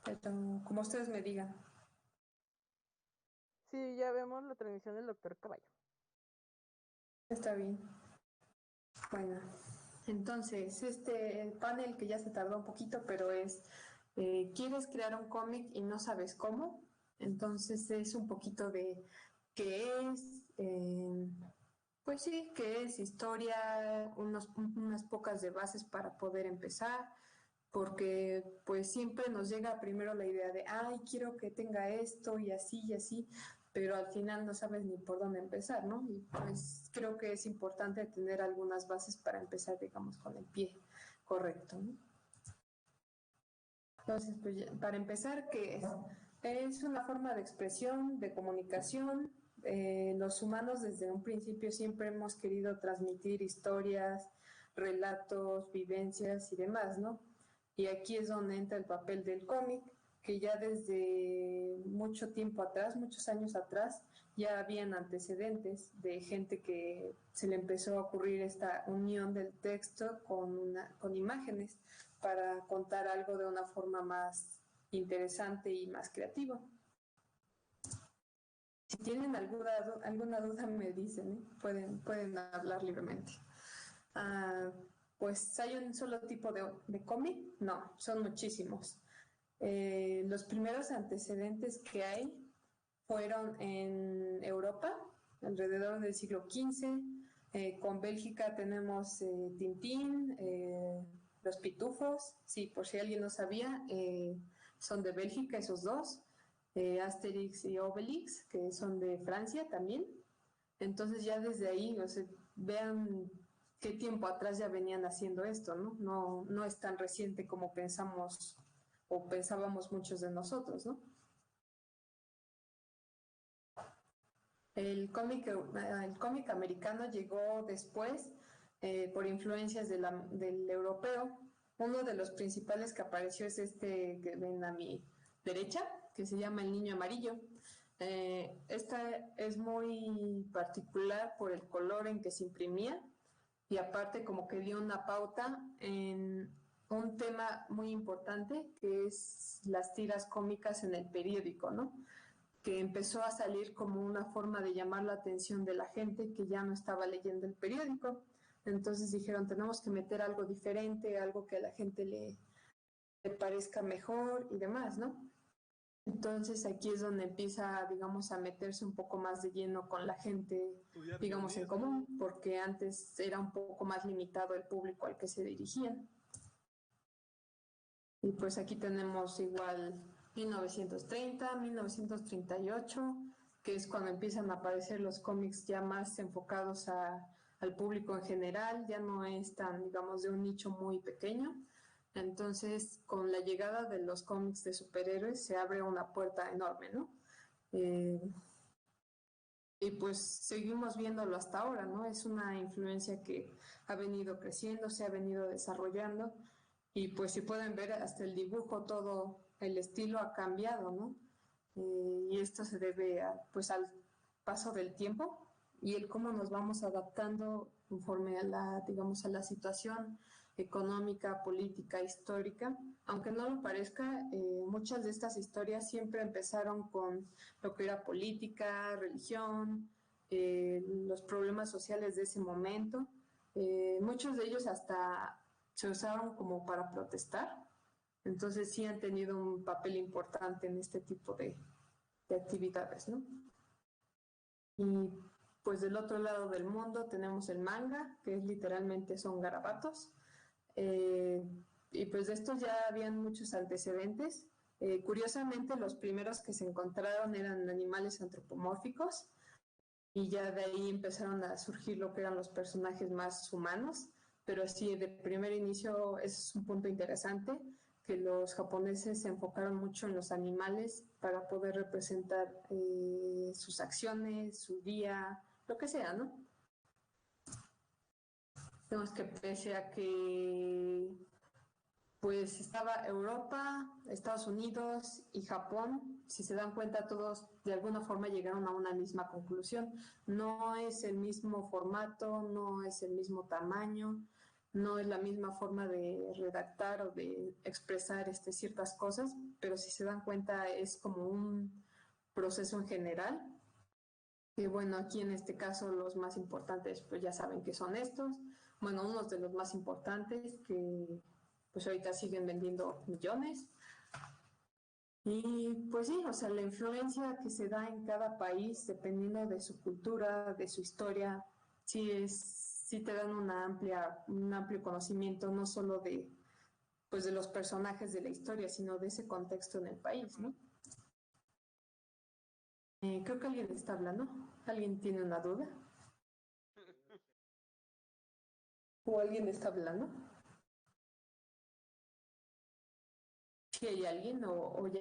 pero como ustedes me digan. Sí, ya vemos la transmisión del doctor Caballo. Está bien. Bueno, entonces este panel que ya se tardó un poquito, pero es, ¿quieres crear un cómic y no sabes cómo? Entonces es un poquito de qué es, pues sí, qué es historia, unas pocas de bases para poder empezar, porque pues siempre nos llega primero la idea de, ay, quiero que tenga esto y así, pero al final no sabes ni por dónde empezar, ¿no? Y pues creo que es importante tener algunas bases para empezar, digamos, con el pie correcto, ¿no? Entonces, pues para empezar, ¿qué es? Es una forma de expresión, de comunicación. Los humanos desde un principio siempre hemos querido transmitir historias, relatos, vivencias y demás, ¿no? Y aquí es donde entra el papel del cómic, que ya desde mucho tiempo atrás, muchos años atrás, ya habían antecedentes de gente que se le empezó a ocurrir esta unión del texto con imágenes para contar algo de una forma más interesante y más creativa. Si tienen alguna duda me dicen, ¿eh? Pueden hablar libremente. Ah, pues hay un solo tipo de cómic, no, son muchísimos. Los primeros antecedentes que hay fueron en Europa, alrededor del siglo XV. Con Bélgica tenemos Tintín, los Pitufos, sí, por si alguien no sabía, son de Bélgica esos dos. Asterix y Obelix, que son de Francia también. Entonces ya desde ahí, o sea, vean qué tiempo atrás ya venían haciendo esto, ¿no? No es tan reciente como pensamos o pensábamos muchos de nosotros, ¿no? El cómic americano llegó después por influencias del europeo. Uno de los principales que apareció es este que ven a mi derecha, que se llama El Niño Amarillo. Esta es muy particular por el color en que se imprimía y aparte como que dio una pauta en un tema muy importante que es las tiras cómicas en el periódico, ¿no? Que empezó a salir como una forma de llamar la atención de la gente que ya no estaba leyendo el periódico. Entonces dijeron, tenemos que meter algo diferente, algo que a la gente le parezca mejor y demás, ¿no? Entonces aquí es donde empieza, digamos, a meterse un poco más de lleno con la gente, digamos, en común, porque antes era un poco más limitado el público al que se dirigían. Y pues aquí tenemos igual 1930, 1938, que es cuando empiezan a aparecer los cómics ya más enfocados al público en general, ya no es tan, digamos, de un nicho muy pequeño. Entonces, con la llegada de los cómics de superhéroes se abre una puerta enorme, ¿no? Eh, y pues seguimos viéndolo hasta ahora, ¿no? Es una influencia que ha venido creciendo, se ha venido desarrollando y pues si pueden ver hasta el dibujo, todo el estilo ha cambiado, ¿no? Y esto se debe pues al paso del tiempo y el cómo nos vamos adaptando conforme a digamos, a la situación económica, política, histórica. Aunque no lo parezca, muchas de estas historias siempre empezaron con lo que era política, religión, los problemas sociales de ese momento. Muchos de ellos hasta se usaron como para protestar, entonces sí han tenido un papel importante en este tipo de actividades, ¿no? Y pues del otro lado del mundo tenemos el manga, que es literalmente son garabatos. Eh, y pues de estos ya habían muchos antecedentes. Curiosamente, los primeros que se encontraron eran animales antropomórficos y ya de ahí empezaron a surgir lo que eran los personajes más humanos. Pero sí, de primer inicio es un punto interesante que los japoneses se enfocaron mucho en los animales para poder representar sus acciones, su día, lo que sea, ¿no? Tenemos que pese a que pues estaba Europa, Estados Unidos y Japón. Si se dan cuenta, todos de alguna forma llegaron a una misma conclusión. No es el mismo formato, no es el mismo tamaño, no es la misma forma de redactar o de expresar ciertas cosas, pero si se dan cuenta es como un proceso en general. Que bueno, aquí en este caso los más importantes pues ya saben que son estos. Bueno, unos de los más importantes que pues ahorita siguen vendiendo millones. Y pues sí, o sea, la influencia que se da en cada país, dependiendo de su cultura, de su historia, sí te dan un amplio conocimiento, no solo pues de los personajes de la historia, sino de ese contexto en el país, ¿no? Creo que alguien está hablando. ¿Alguien tiene una duda? ¿O alguien está hablando? ¿Si hay alguien o ya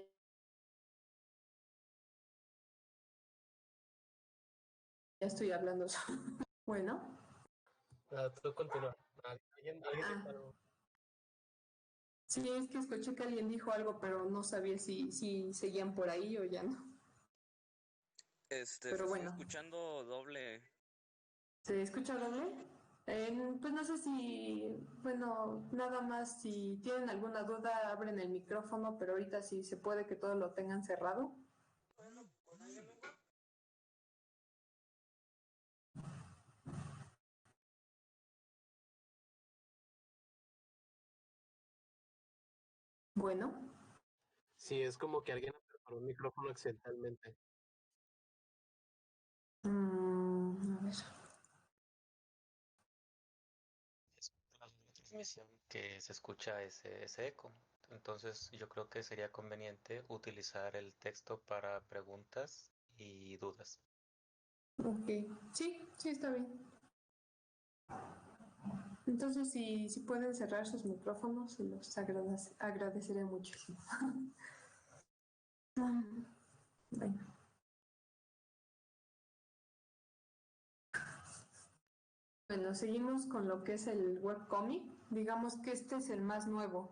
estoy hablando? Bueno. Tú continúa. ¿Alguien dijo Ah, algo? sí, es que escuché que alguien dijo algo, pero no sabía si seguían por ahí o ya no. Se Pero está bueno, escuchando doble. ¿se escucha doble? Pues no sé bueno, nada más si tienen alguna duda, abren el micrófono, pero ahorita sí se puede que todo lo tengan cerrado. Bueno, Sí, es como que alguien aperturó un micrófono accidentalmente. a ver. Es la transmisión que se escucha ese eco. Entonces yo creo que sería conveniente utilizar el texto para preguntas y dudas. Ok, sí, está bien. Entonces, si pueden cerrar sus micrófonos, se los agradeceré muchísimo. Bueno. Bueno, seguimos con lo que es el webcomic. Digamos que este es el más nuevo.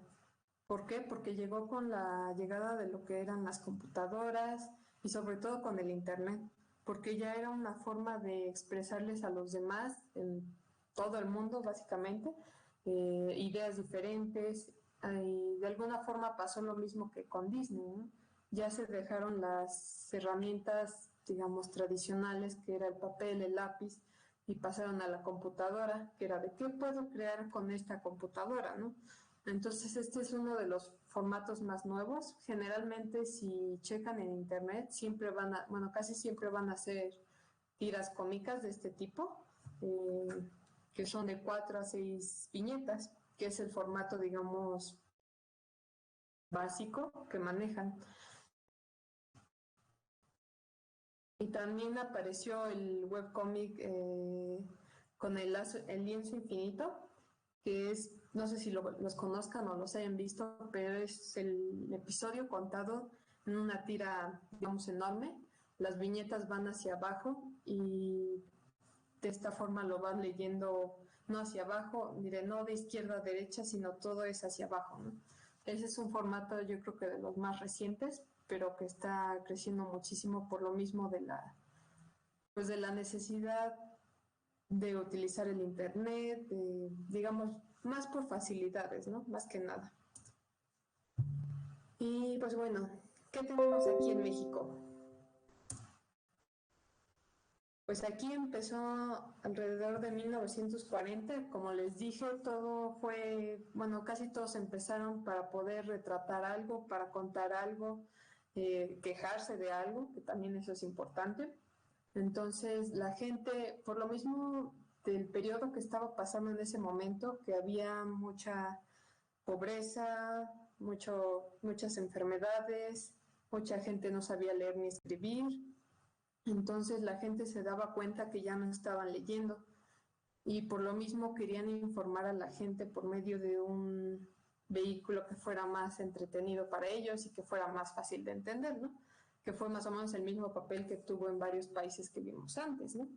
¿Por qué? Porque llegó con la llegada de lo que eran las computadoras y sobre todo con el Internet, porque ya era una forma de expresarles a los demás en todo el mundo, básicamente, ideas diferentes. Y de alguna forma pasó lo mismo que con Disney, ¿no? Ya se dejaron las herramientas, digamos, tradicionales, que era el papel, el lápiz, y pasaron a la computadora, que era de qué puedo crear con esta computadora, ¿no? Entonces, este es uno de los formatos más nuevos. Generalmente, si checan en internet, casi siempre van a ser tiras cómicas de este tipo, que son de 4 a 6 viñetas, que es el formato, digamos, básico que manejan. Y también apareció el webcómic con el lienzo infinito, que es, no sé si los conozcan o los hayan visto, pero es el episodio contado en una tira, digamos, enorme. Las viñetas van hacia abajo y de esta forma lo van leyendo no hacia abajo, diré no de izquierda a derecha, sino todo es hacia abajo, ¿no? Ese es un formato yo creo que de los más recientes, pero que está creciendo muchísimo por lo mismo pues de la necesidad de utilizar el internet, digamos, más por facilidades, ¿no? Más que nada. Y pues bueno, ¿qué tenemos aquí en México? Pues aquí empezó alrededor de 1940, como les dije, casi todos empezaron para poder retratar algo, para contar algo, quejarse de algo, que también eso es importante. Entonces la gente, por lo mismo del periodo que estaba pasando en ese momento, que había mucha pobreza, muchas enfermedades, mucha gente no sabía leer ni escribir, entonces la gente se daba cuenta que ya no estaban leyendo y por lo mismo querían informar a la gente por medio de un vehículo que fuera más entretenido para ellos y que fuera más fácil de entender, ¿no? Que fue más o menos el mismo papel que tuvo en varios países que vimos antes, ¿no?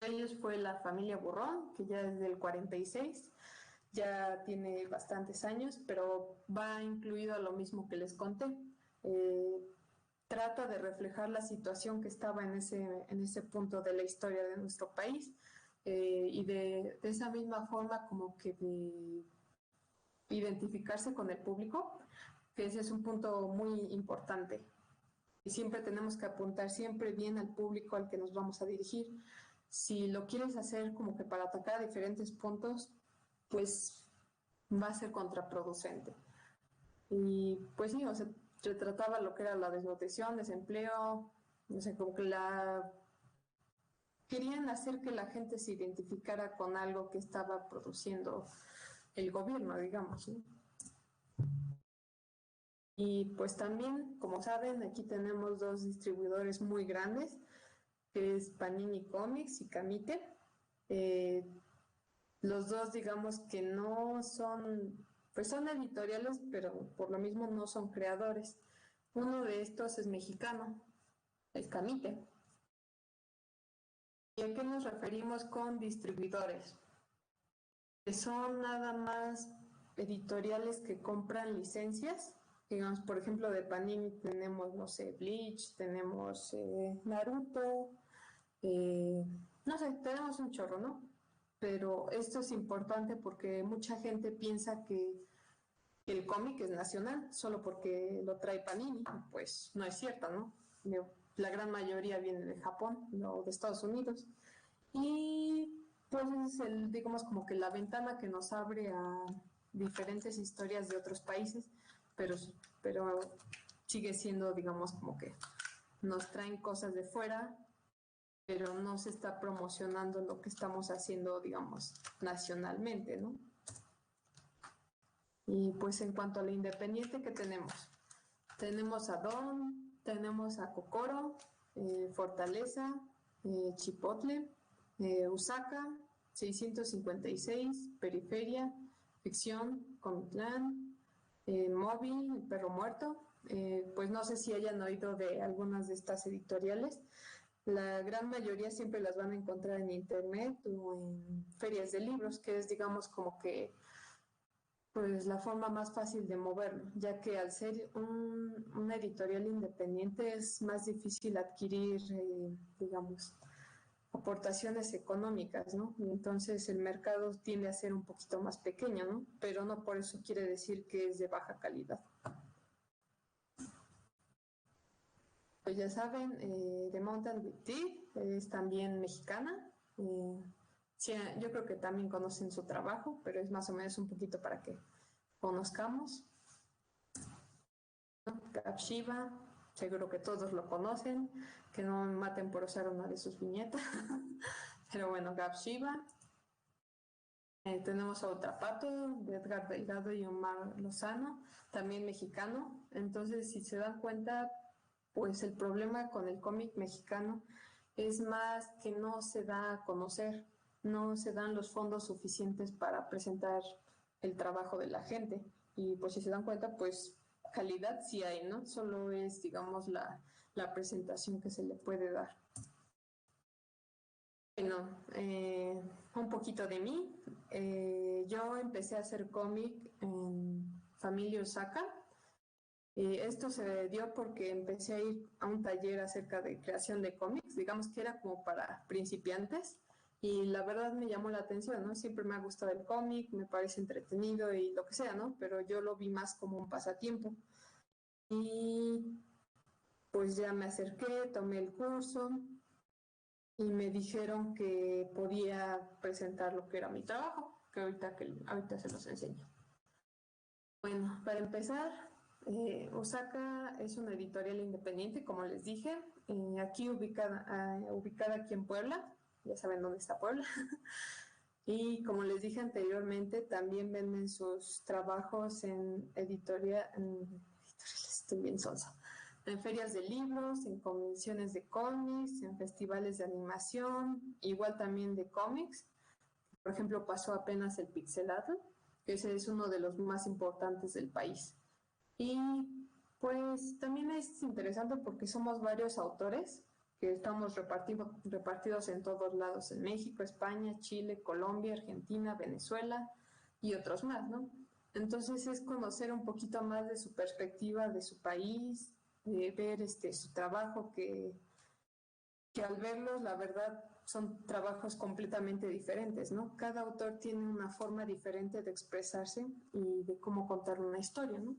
Ellos fue la familia Burrón, que ya es del 46, ya tiene bastantes años, pero va incluido a lo mismo que les conté. Trata de reflejar la situación que estaba en ese punto de la historia de nuestro país, y de esa misma forma como que de identificarse con el público, que ese es un punto muy importante. Y siempre tenemos que apuntar siempre bien al público al que nos vamos a dirigir. Si lo quieres hacer como que para atacar a diferentes puntos, pues va a ser contraproducente. Y pues sí, o sea, retrataba lo que era la desnutrición, desempleo, no sé, como que querían hacer que la gente se identificara con algo que estaba produciendo el gobierno, digamos, ¿no? Y pues también, como saben, aquí tenemos dos distribuidores muy grandes, que es Panini Comics y Camite. Los dos, digamos que no son, pues son editoriales, pero por lo mismo no son creadores. Uno de estos es mexicano, el Camite. ¿Y a qué nos referimos con distribuidores? Que son nada más editoriales que compran licencias. Digamos, por ejemplo, de Panini tenemos, no sé, Bleach, tenemos Naruto, no sé, tenemos un chorro, ¿no? Pero esto es importante porque mucha gente piensa que el cómic es nacional solo porque lo trae Panini. Pues no es cierto, ¿no? La gran mayoría viene de Japón o de Estados Unidos. Y pues es digamos como que la ventana que nos abre a diferentes historias de otros países, pero sigue siendo, digamos, como que nos traen cosas de fuera, pero no se está promocionando lo que estamos haciendo, digamos, nacionalmente, ¿no? Y pues en cuanto a la independiente, ¿qué tenemos? Tenemos a Don, tenemos a Kokoro, Fortaleza, Chipotle, Usaka, 656, Periferia, Ficción, Comitlán, Móvil, El Perro Muerto. Pues no sé si hayan oído de algunas de estas editoriales. La gran mayoría siempre las van a encontrar en internet o en ferias de libros, que es, digamos, como que pues la forma más fácil de moverlo, ya que al ser una editorial independiente es más difícil adquirir, digamos, aportaciones económicas, ¿no? Y entonces el mercado tiende a ser un poquito más pequeño, ¿no? Pero no por eso quiere decir que es de baja calidad. Pues ya saben, The Mountain with Teeth es también mexicana. Sí, yo creo que también conocen su trabajo, pero es más o menos un poquito para que conozcamos. Capshiva, seguro que todos lo conocen, que no me maten por usar una de sus viñetas. Pero bueno, Capshiva. Tenemos a Otrapato, de Edgar Delgado y Omar Lozano, también mexicano. Entonces, si se dan cuenta, pues el problema con el cómic mexicano es más que no se da a conocer, no se dan los fondos suficientes para presentar el trabajo de la gente. Y pues si se dan cuenta, pues calidad sí hay, ¿no? Solo es, digamos, la presentación que se le puede dar. Bueno, un poquito de mí. Yo empecé a hacer cómic en Familia Osaka. Esto se dio porque empecé a ir a un taller acerca de creación de cómics, digamos que era como para principiantes, y la verdad me llamó la atención, ¿no? Siempre me ha gustado el cómic, me parece entretenido y lo que sea, ¿no? Pero yo lo vi más como un pasatiempo. Y pues ya me acerqué, tomé el curso y me dijeron que podía presentar lo que era mi trabajo, que ahorita se los enseño. Bueno, para empezar, Osaka es una editorial independiente, como les dije, aquí ubicada aquí en Puebla, ya saben dónde está Puebla. Y como les dije anteriormente, también venden sus trabajos en estoy bien sonsa, en ferias de libros, en convenciones de cómics, en festivales de animación, igual también de cómics. Por ejemplo, pasó apenas el Pixelato, que ese es uno de los más importantes del país. Y pues también es interesante porque somos varios autores que estamos repartidos en todos lados, en México, España, Chile, Colombia, Argentina, Venezuela y otros más, ¿no? Entonces es conocer un poquito más de su perspectiva, de su país, de ver su trabajo, que al verlos, la verdad, son trabajos completamente diferentes, ¿no? Cada autor tiene una forma diferente de expresarse y de cómo contar una historia, ¿no?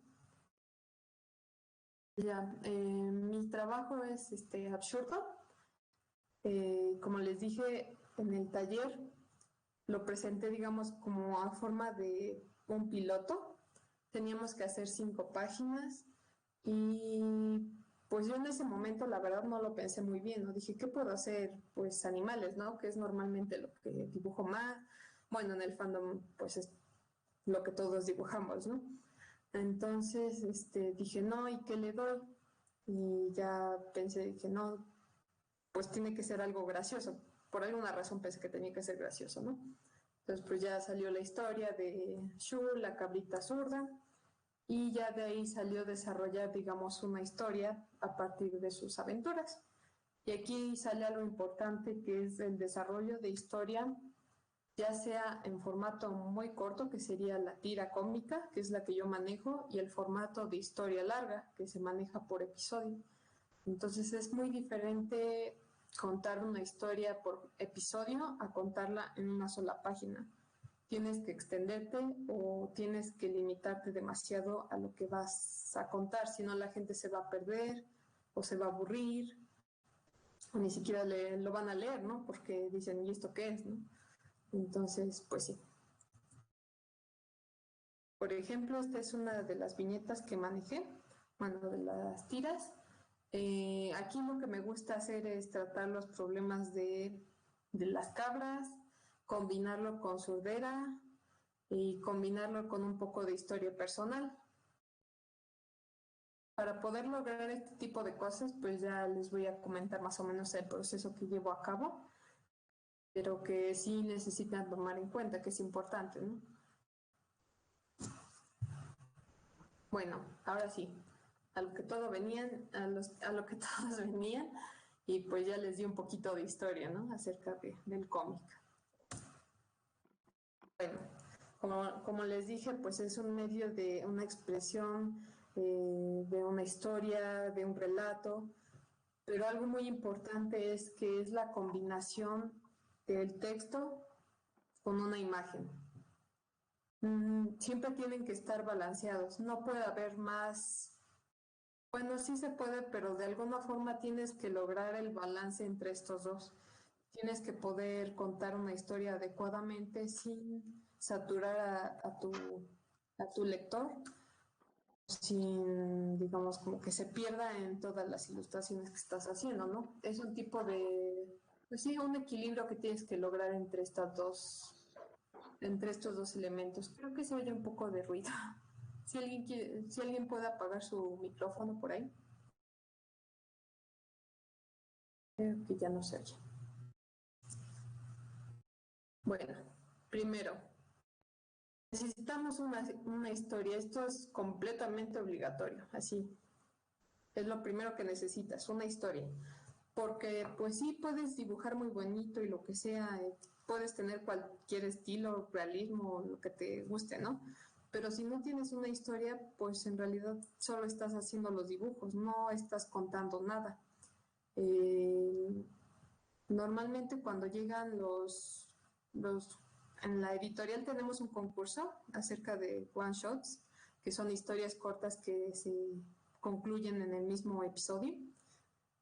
Ya, mi trabajo es absurdo. Como les dije en el taller, lo presenté, digamos, como a forma de un piloto. Teníamos que hacer 5 páginas y pues yo en ese momento la verdad no lo pensé muy bien, ¿no? Dije, ¿qué puedo hacer? Pues animales, ¿no? Que es normalmente lo que dibujo más. Bueno, en el fandom pues es lo que todos dibujamos, ¿no? Entonces dije, no, ¿y qué le doy? Y ya pensé, dije, no, pues tiene que ser algo gracioso. Por alguna razón pensé que tenía que ser gracioso, ¿no? Entonces pues ya salió la historia de Shu, la cabrita zurda, y ya de ahí salió desarrollar, digamos, una historia a partir de sus aventuras. Y aquí sale algo importante que es el desarrollo de historia, ya sea en formato muy corto, que sería la tira cómica, que es la que yo manejo, y el formato de historia larga, que se maneja por episodio. Entonces es muy diferente contar una historia por episodio a contarla en una sola página. Tienes que extenderte o tienes que limitarte demasiado a lo que vas a contar, si no la gente se va a perder o se va a aburrir o ni siquiera lo van a leer, ¿no? Porque dicen, ¿y esto qué es, no? Entonces, pues sí. Por ejemplo, esta es una de las viñetas que manejé, bueno, de las tiras. Aquí lo que me gusta hacer es tratar los problemas de las cabras, combinarlo con surdera y combinarlo con un poco de historia personal. Para poder lograr este tipo de cosas, pues ya les voy a comentar más o menos el proceso que llevo a cabo, pero que sí necesitan tomar en cuenta, que es importante, ¿no? Bueno, ahora sí, a lo que todos venían, a lo que todos venían, y pues ya les di un poquito de historia, ¿no? Acerca del cómic. Bueno, como les dije, pues es un medio de una expresión, de una historia, de un relato, pero algo muy importante es que es la combinación del texto con una imagen. Siempre tienen que estar balanceados, no puede haber más. Bueno, sí se puede, pero de alguna forma tienes que lograr el balance entre estos dos. Tienes que poder contar una historia adecuadamente sin saturar a tu lector, sin, digamos, como que se pierda en todas las ilustraciones que estás haciendo, ¿no? Es un tipo de, pues sí, un equilibrio que tienes que lograr entre entre estos dos elementos. Creo que se oye un poco de ruido. Si alguien puede apagar su micrófono por ahí. Creo que ya no se oye. Bueno, primero, necesitamos una historia. Esto es completamente obligatorio, así. Es lo primero que necesitas, una historia. Porque pues sí, puedes dibujar muy bonito y lo que sea, puedes tener cualquier estilo, realismo, lo que te guste, ¿no? Pero si no tienes una historia, pues en realidad solo estás haciendo los dibujos, no estás contando nada. Normalmente cuando llegan en la editorial tenemos un concurso acerca de one shots, que son historias cortas que se concluyen en el mismo episodio.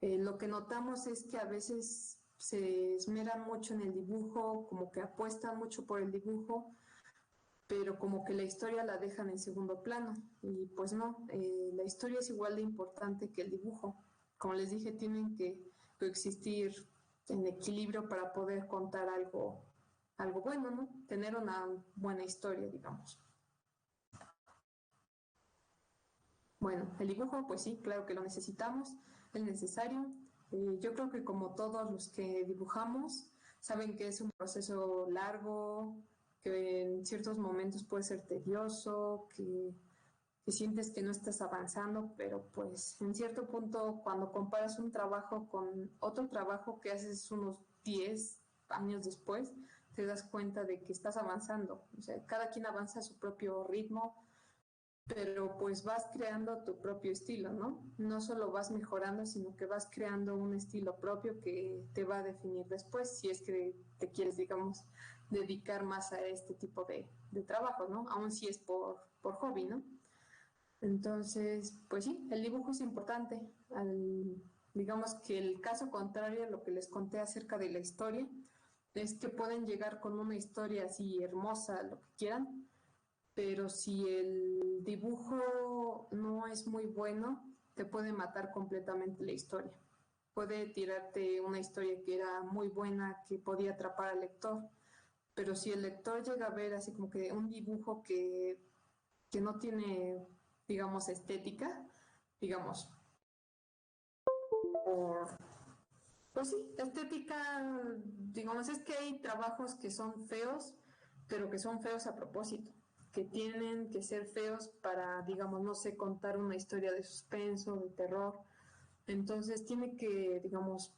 Lo que notamos es que a veces se esmeran mucho en el dibujo, como que apuestan mucho por el dibujo, pero como que la historia la dejan en segundo plano. Y pues no, la historia es igual de importante que el dibujo. Como les dije, tienen que coexistir en equilibrio para poder contar algo bueno, ¿no? Tener una buena historia, digamos. Bueno, el dibujo, pues sí, claro que lo necesitamos, es necesario. Yo creo que como todos los que dibujamos, saben que es un proceso largo, que en ciertos momentos puede ser tedioso, que sientes que no estás avanzando, pero pues en cierto punto cuando comparas un trabajo con otro trabajo que haces unos 10 años después, te das cuenta de que estás avanzando. O sea, cada quien avanza a su propio ritmo, pero pues vas creando tu propio estilo, ¿no? No solo vas mejorando, sino que vas creando un estilo propio que te va a definir después, si es que te quieres, digamos, dedicar más a este tipo de trabajo, ¿no? Aún si es por hobby, ¿no? Entonces, pues sí, el dibujo es importante. Digamos que el caso contrario a lo que les conté acerca de la historia, es que pueden llegar con una historia así hermosa, lo que quieran, pero si el dibujo no es muy bueno, te puede matar completamente la historia. Puede tirarte una historia que era muy buena, que podía atrapar al lector, pero si el lector llega a ver así como que un dibujo que no tiene, digamos, estética, digamos, por, pues sí, estética, digamos, es que hay trabajos que son feos, pero que son feos a propósito, que tienen que ser feos para, digamos, no sé, contar una historia de suspenso, de terror. Entonces tiene que, digamos,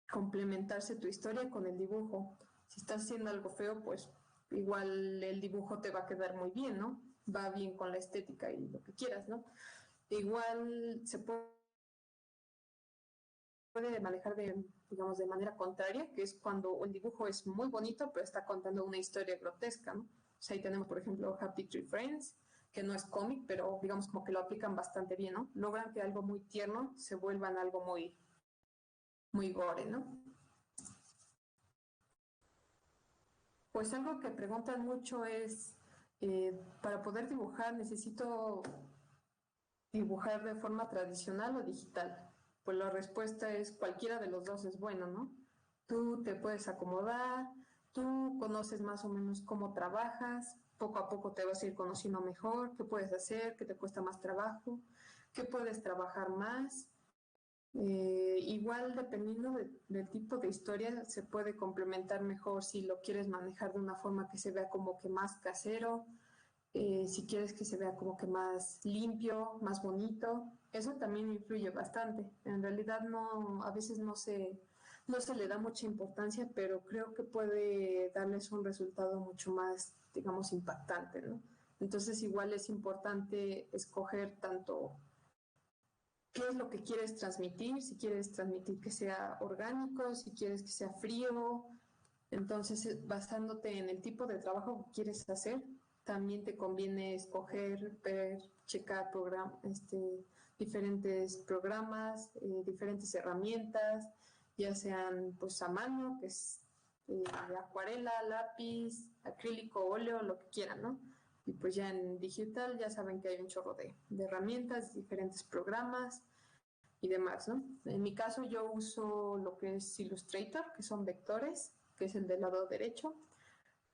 complementarse tu historia con el dibujo. Si estás haciendo algo feo, pues igual el dibujo te va a quedar muy bien, ¿no? Va bien con la estética y lo que quieras, ¿no? Igual se puede manejar digamos, de manera contraria, que es cuando el dibujo es muy bonito, pero está contando una historia grotesca, ¿no? O sea, ahí tenemos, por ejemplo, Happy Tree Friends, que no es cómic, pero digamos como que lo aplican bastante bien, ¿no? Logran que algo muy tierno se vuelva en algo muy gore, ¿no? Pues algo que preguntan mucho es, para poder dibujar, ¿necesito dibujar de forma tradicional o digital? Pues la respuesta es cualquiera de los dos es bueno, ¿no? Tú te puedes acomodar, tú conoces más o menos cómo trabajas, poco a poco te vas a ir conociendo mejor, qué puedes hacer, qué te cuesta más trabajo, qué puedes trabajar más. Igual dependiendo del tipo de historia se puede complementar mejor si lo quieres manejar de una forma que se vea como que más casero, si quieres que se vea como que más limpio, más bonito, eso también influye bastante. En realidad no, a veces no se le da mucha importancia, pero creo que puede darles un resultado mucho más, digamos, impactante, ¿no? Entonces igual es importante escoger tanto qué es lo que quieres transmitir, si quieres transmitir que sea orgánico, si quieres que sea frío. Entonces, basándote en el tipo de trabajo que quieres hacer, también te conviene escoger, ver, checar diferentes programas, diferentes herramientas, ya sean pues a mano, que es acuarela, lápiz, acrílico, óleo, lo que quieran, ¿no? Y pues ya en digital ya saben que hay un chorro de herramientas, diferentes programas y demás, ¿no? En mi caso yo uso lo que es Illustrator, que son vectores, que es el del lado derecho,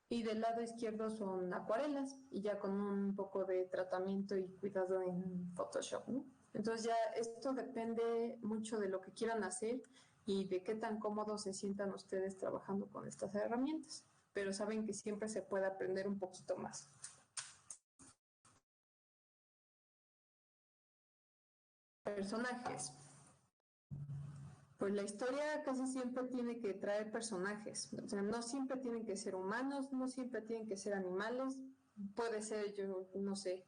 y del lado izquierdo son acuarelas, y ya con un poco de tratamiento y cuidado en Photoshop, ¿no? Entonces ya esto depende mucho de lo que quieran hacer y de qué tan cómodos se sientan ustedes trabajando con estas herramientas, pero saben que siempre se puede aprender un poquito más. Personajes. Pues la historia casi siempre tiene que traer personajes, o sea, no siempre tienen que ser humanos, no siempre tienen que ser animales, puede ser, yo no sé,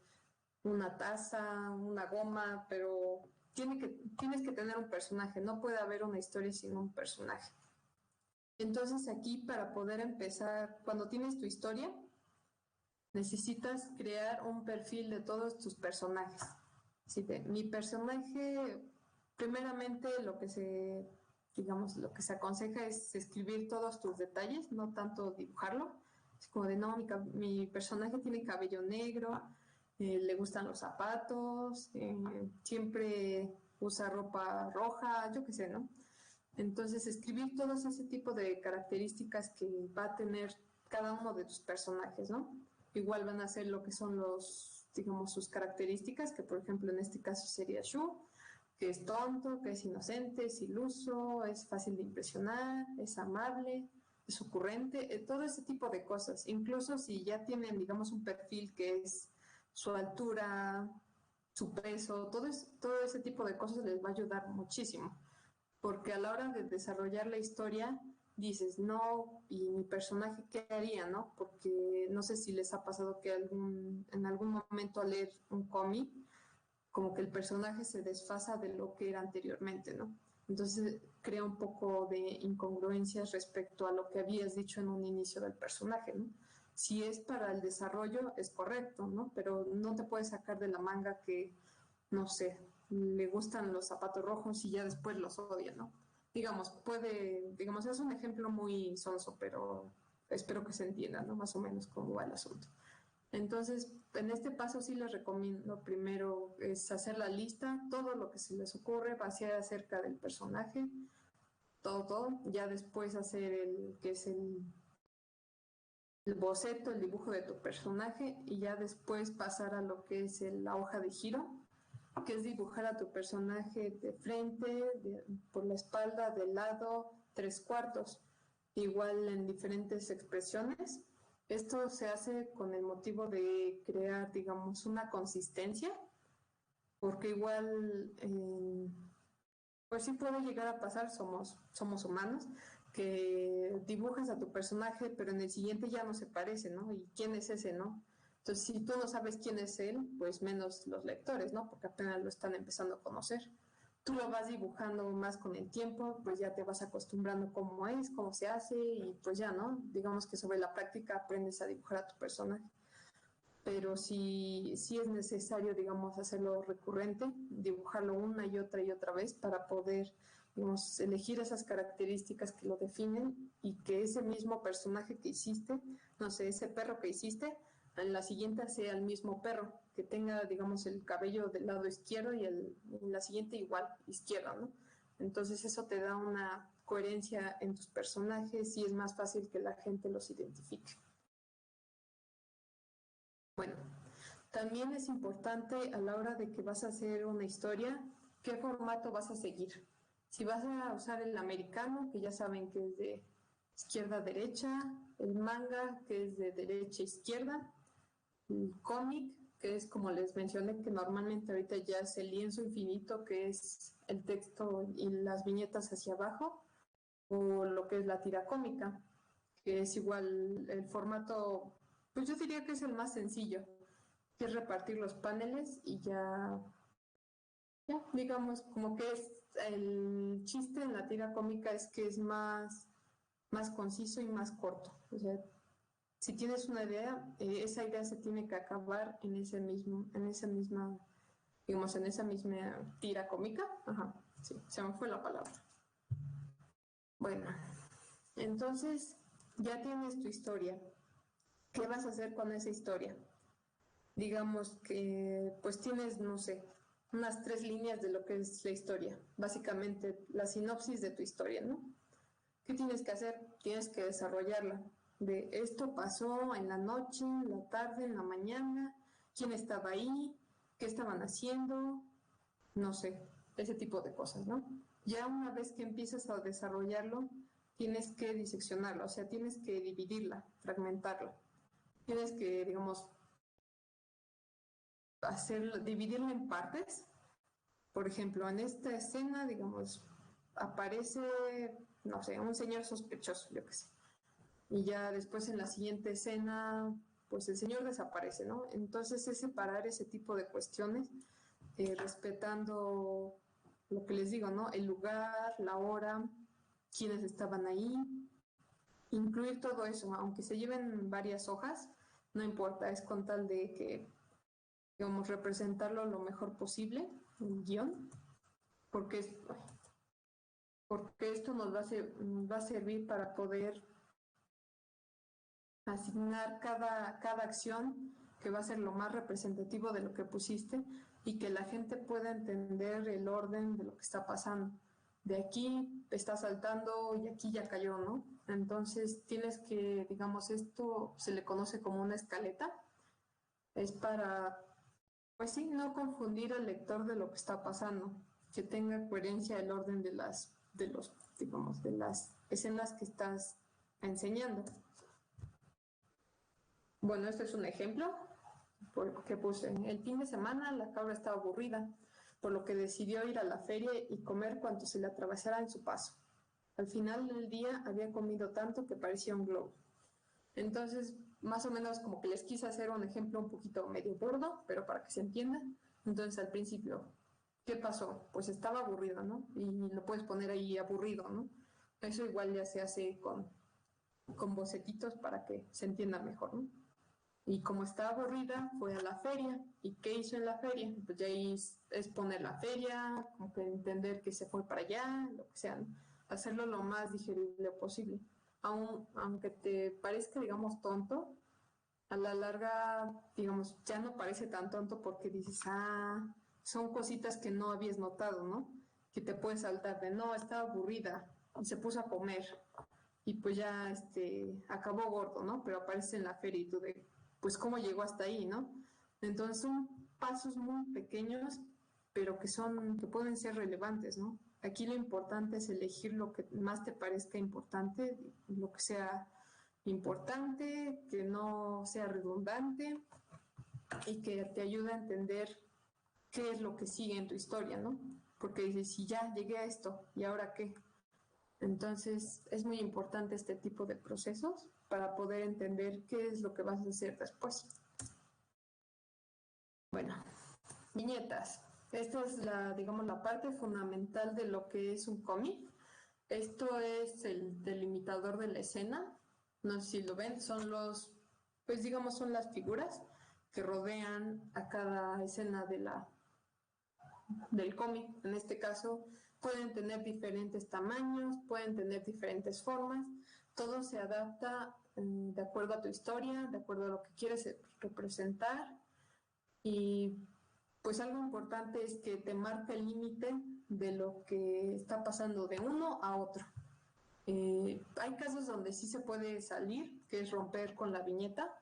una taza, una goma, pero tienes que tener un personaje, no puede haber una historia sin un personaje. Entonces aquí para poder empezar, cuando tienes tu historia, necesitas crear un perfil de todos tus personajes. Así que mi personaje, primeramente digamos, lo que se aconseja es escribir todos tus detalles, no tanto dibujarlo. Es como de, no, mi personaje tiene cabello negro, le gustan los zapatos, siempre usa ropa roja, yo qué sé, ¿no? Entonces, escribir todos ese tipo de características que va a tener cada uno de tus personajes, ¿no? Igual van a ser lo que son digamos, sus características, que por ejemplo en este caso sería Shu, que es tonto, que es inocente, es iluso, es fácil de impresionar, es amable, es ocurrente, todo ese tipo de cosas. Incluso si ya tienen, digamos, un perfil que es su altura, su peso, todo ese tipo de cosas les va a ayudar muchísimo porque a la hora de desarrollar la historia dices, no, y mi personaje, ¿qué haría, no? Porque no sé si les ha pasado que en algún momento al leer un cómic, como que el personaje se desfasa de lo que era anteriormente, ¿no? Entonces crea un poco de incongruencias respecto a lo que habías dicho en un inicio del personaje, ¿no? Si es para el desarrollo, es correcto, ¿no? Pero no te puedes sacar de la manga que, no sé, le gustan los zapatos rojos y ya después los odia, ¿no? Digamos, es un ejemplo muy sonso, pero espero que se entienda, ¿no? Más o menos cómo va el asunto. Entonces, en este paso sí les recomiendo primero es hacer la lista, todo lo que se les ocurre, vaciar acerca del personaje, todo. Ya después hacer el boceto, el dibujo de tu personaje y ya después pasar a lo que es la hoja de giro, que es dibujar a tu personaje de frente, por la espalda, de lado, 3/4, igual en diferentes expresiones. Esto se hace con el motivo de crear, digamos, una consistencia, porque igual, pues sí puede llegar a pasar, somos humanos, que dibujas a tu personaje, pero en el siguiente ya no se parece, ¿no? ¿Y quién es ese, no? Entonces, si tú no sabes quién es él, pues menos los lectores, ¿no? Porque apenas lo están empezando a conocer. Tú lo vas dibujando más con el tiempo, pues ya te vas acostumbrando cómo es, cómo se hace y pues ya, ¿no? Digamos que sobre la práctica aprendes a dibujar a tu personaje. Pero sí es necesario, digamos, hacerlo recurrente, dibujarlo una y otra vez para poder, digamos, elegir esas características que lo definen y que ese mismo personaje que hiciste, no sé, ese perro que hiciste, en la siguiente sea el mismo perro, que tenga, digamos, el cabello del lado izquierdo y en la siguiente igual, izquierda, ¿no? Entonces eso te da una coherencia en tus personajes y es más fácil que la gente los identifique. Bueno, también es importante a la hora de que vas a hacer una historia, qué formato vas a seguir. Si vas a usar el americano, que ya saben que es de izquierda a derecha, el manga, que es de derecha a izquierda, el cómic, que es como les mencioné, que normalmente ahorita ya es el lienzo infinito, que es el texto y las viñetas hacia abajo, o lo que es la tira cómica, que es igual el formato, pues yo diría que es el más sencillo, que es repartir los paneles y ya digamos, como que es el chiste en la tira cómica es que es más conciso y más corto. O sea, si tienes una idea, esa idea se tiene que acabar en esa misma, digamos, en esa misma tira cómica. Ajá, sí, se me fue la palabra. Bueno, entonces ya tienes tu historia. ¿Qué vas a hacer con esa historia? Digamos que pues tienes, no sé, unas 3 líneas de lo que es la historia, básicamente la sinopsis de tu historia, ¿no? ¿Qué tienes que hacer? Tienes que desarrollarla. De esto pasó en la noche, en la tarde, en la mañana, quién estaba ahí, qué estaban haciendo, no sé, ese tipo de cosas, ¿no? Ya una vez que empiezas a desarrollarlo, tienes que diseccionarla, o sea, tienes que dividirla, fragmentarla. Tienes que, digamos, dividirla en partes. Por ejemplo, en esta escena, digamos, aparece, no sé, un señor sospechoso, yo qué sé. Y ya después en la siguiente escena, pues el señor desaparece, ¿no? Entonces es separar ese tipo de cuestiones, respetando lo que les digo, ¿no? El lugar, la hora, quiénes estaban ahí, incluir todo eso, aunque se lleven varias hojas, no importa, es con tal de que, digamos, representarlo lo mejor posible, el guión, porque esto nos va a servir para poder asignar cada acción que va a ser lo más representativo de lo que pusiste y que la gente pueda entender el orden de lo que está pasando. De aquí está saltando y aquí ya cayó, ¿no? Entonces tienes que, digamos, esto se le conoce como una escaleta. Es para, pues sí, no confundir al lector de lo que está pasando, que tenga coherencia el orden de las escenas que estás enseñando. Bueno, este es un ejemplo que puse. El fin de semana la cabra estaba aburrida, por lo que decidió ir a la feria y comer cuanto se le atravesara en su paso. al final del día había comido tanto que parecía un globo. Entonces, más o menos como que les quise hacer un ejemplo un poquito medio burdo, pero para que se entienda. Entonces, al principio, ¿qué pasó? Pues estaba aburrido, ¿no? Y lo puedes poner ahí aburrido, ¿no? Eso igual ya se hace con bocetitos para que se entienda mejor, ¿no? Y como estaba aburrida, fue a la feria. ¿Y qué hizo en la feria? Pues ya es poner la feria, como que entender que se fue para allá, lo que sea, ¿no? Hacerlo lo más digerible posible. Aunque te parezca, digamos, tonto, a la larga, digamos, ya no parece tan tonto porque dices, son cositas que no habías notado, ¿no? Que te puedes saltar de, no, estaba aburrida y se puso a comer y pues ya acabó gordo, ¿no? Pero aparece en la feria y tú de, pues cómo llegó hasta ahí, ¿no? Entonces son pasos muy pequeños, pero que pueden ser relevantes, ¿no? Aquí lo importante es elegir lo que más te parezca importante, lo que sea importante, que no sea redundante y que te ayude a entender qué es lo que sigue en tu historia, ¿no? Porque dices, si ya llegué a esto, ¿y ahora qué? Entonces es muy importante este tipo de procesos para poder entender qué es lo que vas a hacer después. Bueno, viñetas. Esta es la parte fundamental de lo que es un cómic. Esto es el delimitador de la escena. No sé si lo ven, son son las figuras que rodean a cada escena del cómic. En este caso, pueden tener diferentes tamaños, pueden tener diferentes formas. Todo se adapta de acuerdo a tu historia, de acuerdo a lo que quieres representar. Y pues algo importante es que te marca el límite de lo que está pasando de uno a otro. Hay casos donde sí se puede salir, que es romper con la viñeta,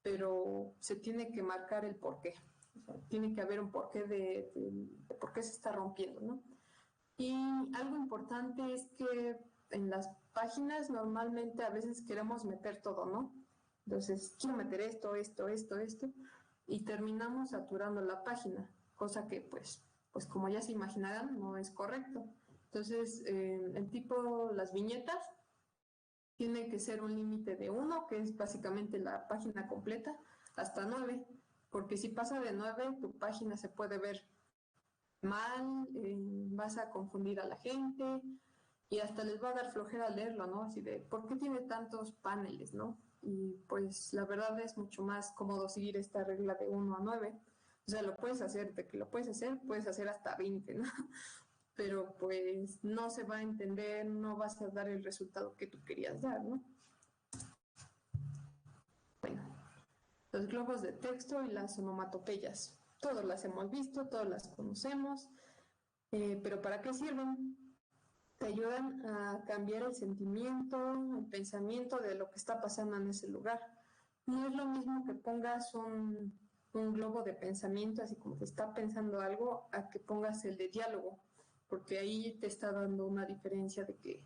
pero se tiene que marcar el porqué. O sea, tiene que haber un porqué de por qué se está rompiendo, ¿no? Y algo importante es que en las páginas normalmente a veces queremos meter todo, ¿no? Entonces, quiero meter esto, y terminamos saturando la página, cosa que pues como ya se imaginarán, no es correcto. Entonces, el tipo, las viñetas, tiene que ser un límite de 1, que es básicamente la página completa, hasta 9, porque si pasa de 9, tu página se puede ver mal, vas a confundir a la gente y hasta les va a dar flojera leerlo, ¿no? Así de, ¿por qué tiene tantos paneles, no? Y pues la verdad es mucho más cómodo seguir esta regla de 1 a 9. O sea, lo puedes hacer, de que lo puedes hacer hasta 20, ¿no? Pero pues no se va a entender, no vas a dar el resultado que tú querías dar, ¿no? Bueno, los globos de texto y las onomatopeyas. Todos las hemos visto, todos las conocemos, pero ¿para qué sirven? Te ayudan a cambiar el sentimiento, el pensamiento de lo que está pasando en ese lugar. No es lo mismo que pongas un globo de pensamiento, así como que está pensando algo, a que pongas el de diálogo, porque ahí te está dando una diferencia de que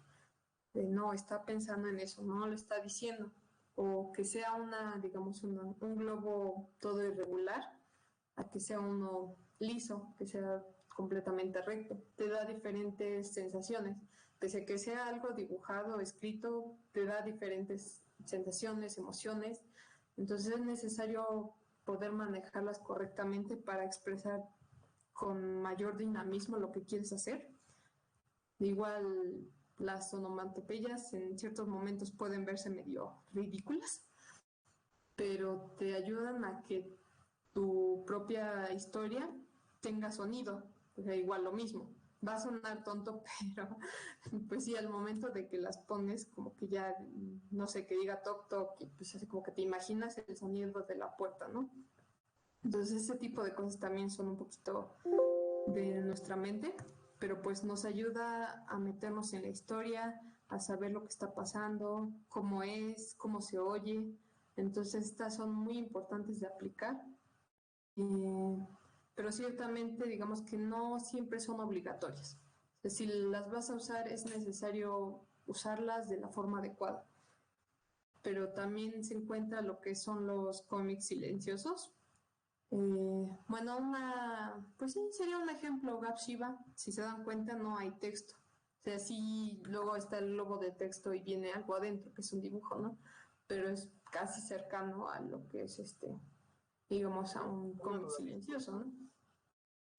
no está pensando en eso, no lo está diciendo, o que sea un globo todo irregular, a que sea uno liso, que sea completamente recto. Te da diferentes sensaciones. Pese a que sea algo dibujado, escrito, te da diferentes sensaciones, emociones. Entonces es necesario poder manejarlas correctamente para expresar con mayor dinamismo lo que quieres hacer. Igual las onomatopeyas en ciertos momentos pueden verse medio ridículas, pero te ayudan a que tu propia historia tenga sonido. O sea, igual lo mismo. Va a sonar tonto, pero pues sí, al momento de que las pones, como que ya, no sé, que diga toc toc, y pues así como que te imaginas el sonido de la puerta, ¿no? Entonces ese tipo de cosas también son un poquito de nuestra mente, pero pues nos ayuda a meternos en la historia, a saber lo que está pasando, cómo es, cómo se oye. Entonces estas son muy importantes de aplicar. Pero ciertamente digamos que no siempre son obligatorias. O sea, si las vas a usar es necesario usarlas de la forma adecuada. Pero también se encuentra lo que son los cómics silenciosos. Bueno, pues sí, sería un ejemplo, Gap Shiva. Si se dan cuenta, no hay texto. O sea, sí, luego está el globo de texto y viene algo adentro, que es un dibujo, ¿no? Pero es casi cercano a lo que es digamos, a un Una cómic duda, silencioso, ¿no?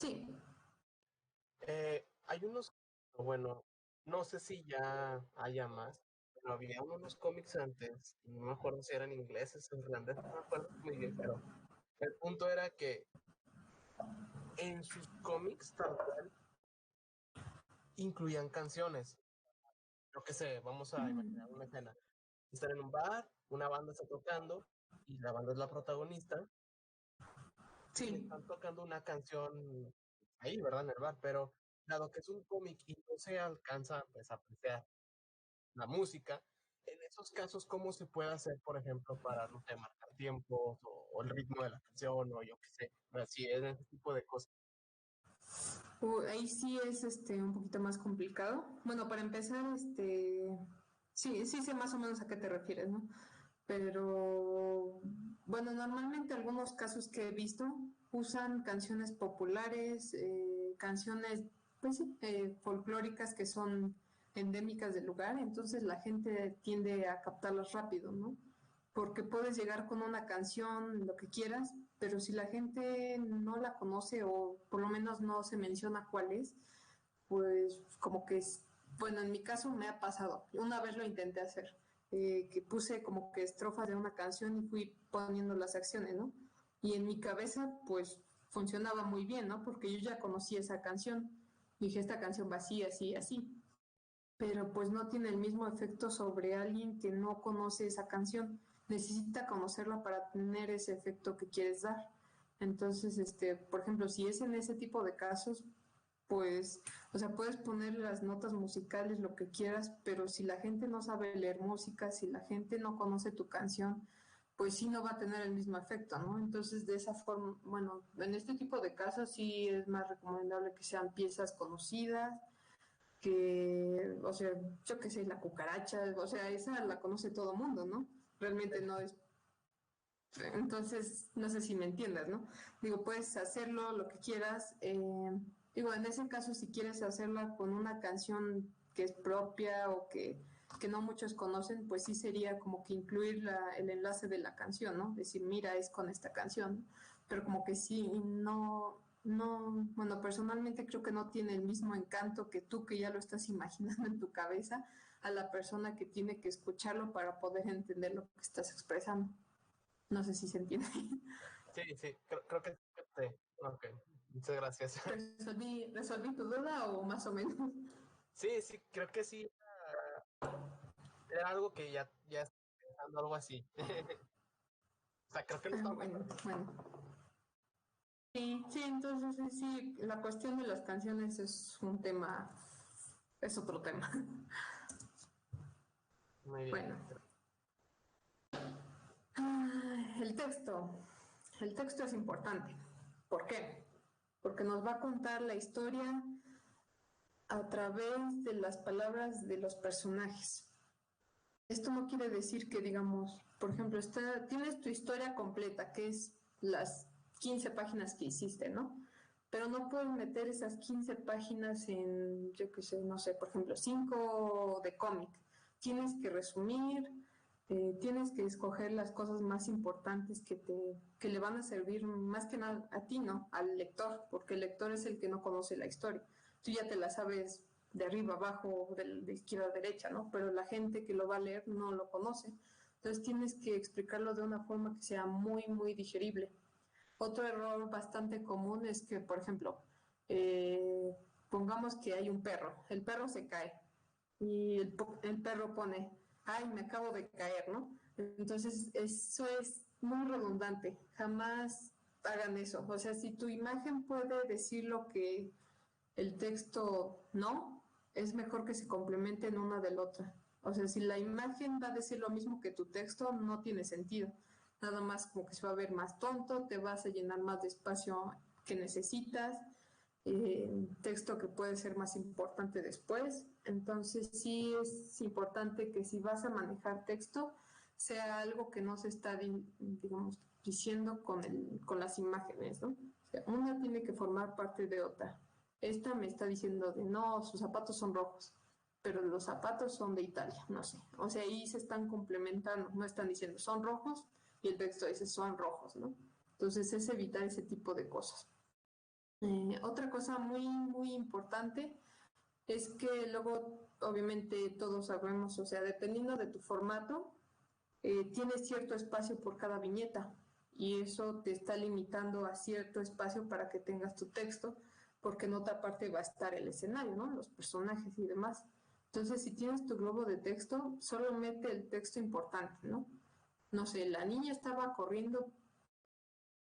Sí. hay unos, bueno, no sé si ya haya más, pero había unos cómics antes, no me acuerdo si eran ingleses o irlandeses, no me acuerdo muy bien, pero el punto era que en sus cómics tal cual incluían canciones. Yo qué sé, vamos a imaginar una escena. Están en un bar, una banda está tocando y la banda es la protagonista y Sí. están tocando una canción ahí, ¿verdad? En el bar, pero dado que es un cómic y no se alcanza pues, a apreciar la música, en esos casos, ¿cómo se puede hacer, por ejemplo, para, no sé, marcar tiempos o el ritmo de la canción o yo qué sé, así es ese tipo de cosas? Ahí sí es un poquito más complicado. Bueno, para empezar, sí, sí sé más o menos a qué te refieres, ¿no? Pero bueno, normalmente algunos casos que he visto usan canciones populares, canciones pues sí, folclóricas que son endémicas del lugar, entonces la gente tiende a captarlas rápido, ¿no? Porque puedes llegar con una canción, lo que quieras, pero si la gente no la conoce o por lo menos no se menciona cuál es, pues como que es, bueno, en mi caso me ha pasado. Una vez lo intenté hacer, que puse como que estrofas de una canción y fui poniendo las acciones, ¿no? Y en mi cabeza, pues funcionaba muy bien, ¿no? Porque yo ya conocí esa canción. Dije, esta canción va así, así, así. Pero pues no tiene el mismo efecto sobre alguien que no conoce esa canción. Necesita conocerla para tener ese efecto que quieres dar. Entonces, por ejemplo, si es en ese tipo de casos, pues, o sea, puedes poner las notas musicales, lo que quieras, pero si la gente no sabe leer música, si la gente no conoce tu canción, pues sí no va a tener el mismo efecto, ¿no? Entonces, de esa forma, bueno, en este tipo de casos sí es más recomendable que sean piezas conocidas, que, o sea, yo qué sé, la cucaracha, o sea, esa la conoce todo el mundo, ¿no? Realmente no es. Entonces, no sé si me entiendas, ¿no? Digo, puedes hacerlo lo que quieras. Digo, en ese caso, si quieres hacerla con una canción que es propia o que no muchos conocen, pues sí sería como que incluir el enlace de la canción, ¿no? Decir, mira, es con esta canción. Pero como que sí, bueno, personalmente creo que no tiene el mismo encanto que tú, que ya lo estás imaginando en tu cabeza, a la persona que tiene que escucharlo para poder entender lo que estás expresando. No sé si se entiende. Sí, sí, creo que sí. Ok, muchas gracias. ¿Resolví tu duda o más o menos? Sí, sí, creo que sí, era algo que ya estaba pensando, algo así. O sea, creo que lo estaba Bueno, pensando. bueno. Sí, sí, entonces sí, la cuestión de las canciones es un tema, es otro tema. Muy bien. Bueno, el texto. El texto es importante. ¿Por qué? Porque nos va a contar la historia a través de las palabras de los personajes. Esto no quiere decir que, digamos, por ejemplo, tienes tu historia completa, que es las 15 páginas que hiciste, ¿no? Pero no puedes meter esas 15 páginas en, yo qué sé, no sé, por ejemplo, 5 de cómic. Tienes que resumir, tienes que escoger las cosas más importantes que le van a servir más que nada a ti, ¿no? Al lector, porque el lector es el que no conoce la historia. Tú ya te la sabes de arriba abajo, de izquierda a derecha, ¿no? Pero la gente que lo va a leer no lo conoce. Entonces tienes que explicarlo de una forma que sea muy, muy digerible. Otro error bastante común es que, por ejemplo, eh, pongamos que hay un perro, el perro se cae y el perro pone, ay, me acabo de caer, ¿no? Entonces, eso es muy redundante, jamás hagan eso. O sea, si tu imagen puede decir lo que el texto no, es mejor que se complementen una del otra. O sea, si la imagen va a decir lo mismo que tu texto, no tiene sentido. Nada más como que se va a ver más tonto, te vas a llenar más de espacio que necesitas, texto que puede ser más importante después. Entonces sí es importante que si vas a manejar texto, sea algo que no se está, digamos, diciendo con las imágenes, ¿no? O sea, una tiene que formar parte de otra. Esta me está diciendo de no, sus zapatos son rojos. pero los zapatos son de Italia, no sé. O sea, ahí se están complementando, no están diciendo son rojos y el texto dice son rojos, ¿no? Entonces es evitar ese tipo de cosas. Otra cosa muy importante es que luego, obviamente, todos sabemos, o sea, dependiendo de tu formato, tienes cierto espacio por cada viñeta y eso te está limitando a cierto espacio para que tengas tu texto, porque en otra parte va a estar el escenario, ¿no? Los personajes y demás. Entonces, si tienes tu globo de texto, solo mete el texto importante, ¿no? No sé, la niña estaba corriendo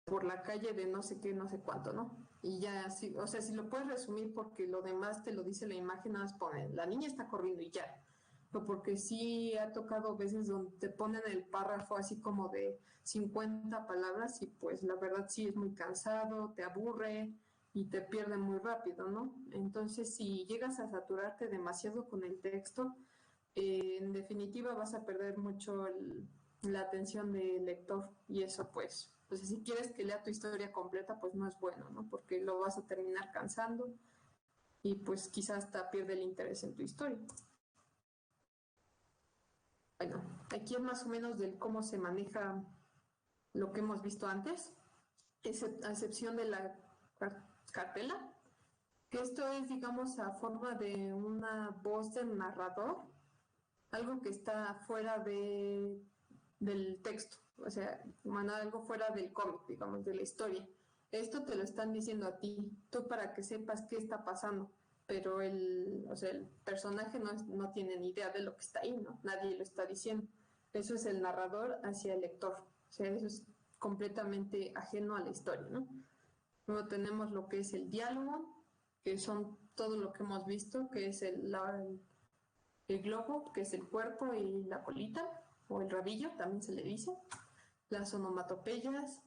por la calle de no sé qué, no sé cuánto, ¿no? Y ya, sí, o sea, si lo puedes resumir porque lo demás te lo dice la imagen, nada más ponen, la niña está corriendo y ya. Pero porque sí ha tocado veces donde te ponen el párrafo así como de 50 palabras y pues la verdad sí es muy cansado, te aburre y te pierde muy rápido, ¿no? Entonces, si llegas a saturarte demasiado con el texto, en definitiva vas a perder mucho la atención del lector y eso pues si quieres que lea tu historia completa, pues no es bueno, ¿no? Porque lo vas a terminar cansando y pues quizás hasta pierde el interés en tu historia. Bueno, aquí es más o menos del cómo se maneja lo que hemos visto antes, a excepción de la cartela, que esto es, digamos, a forma de una voz del narrador, algo que está fuera del texto, o sea, algo fuera del cómic, digamos, de la historia. Esto te lo están diciendo a ti, tú para que sepas qué está pasando, pero el personaje no tiene ni idea de lo que está ahí, ¿no? Nadie lo está diciendo. Eso es el narrador hacia el lector, o sea, eso es completamente ajeno a la historia, ¿no? Luego tenemos lo que es el diálogo, que son todo lo que hemos visto, que es el globo, que es el cuerpo y la colita, o el rabillo, también se le dice. Las onomatopeyas.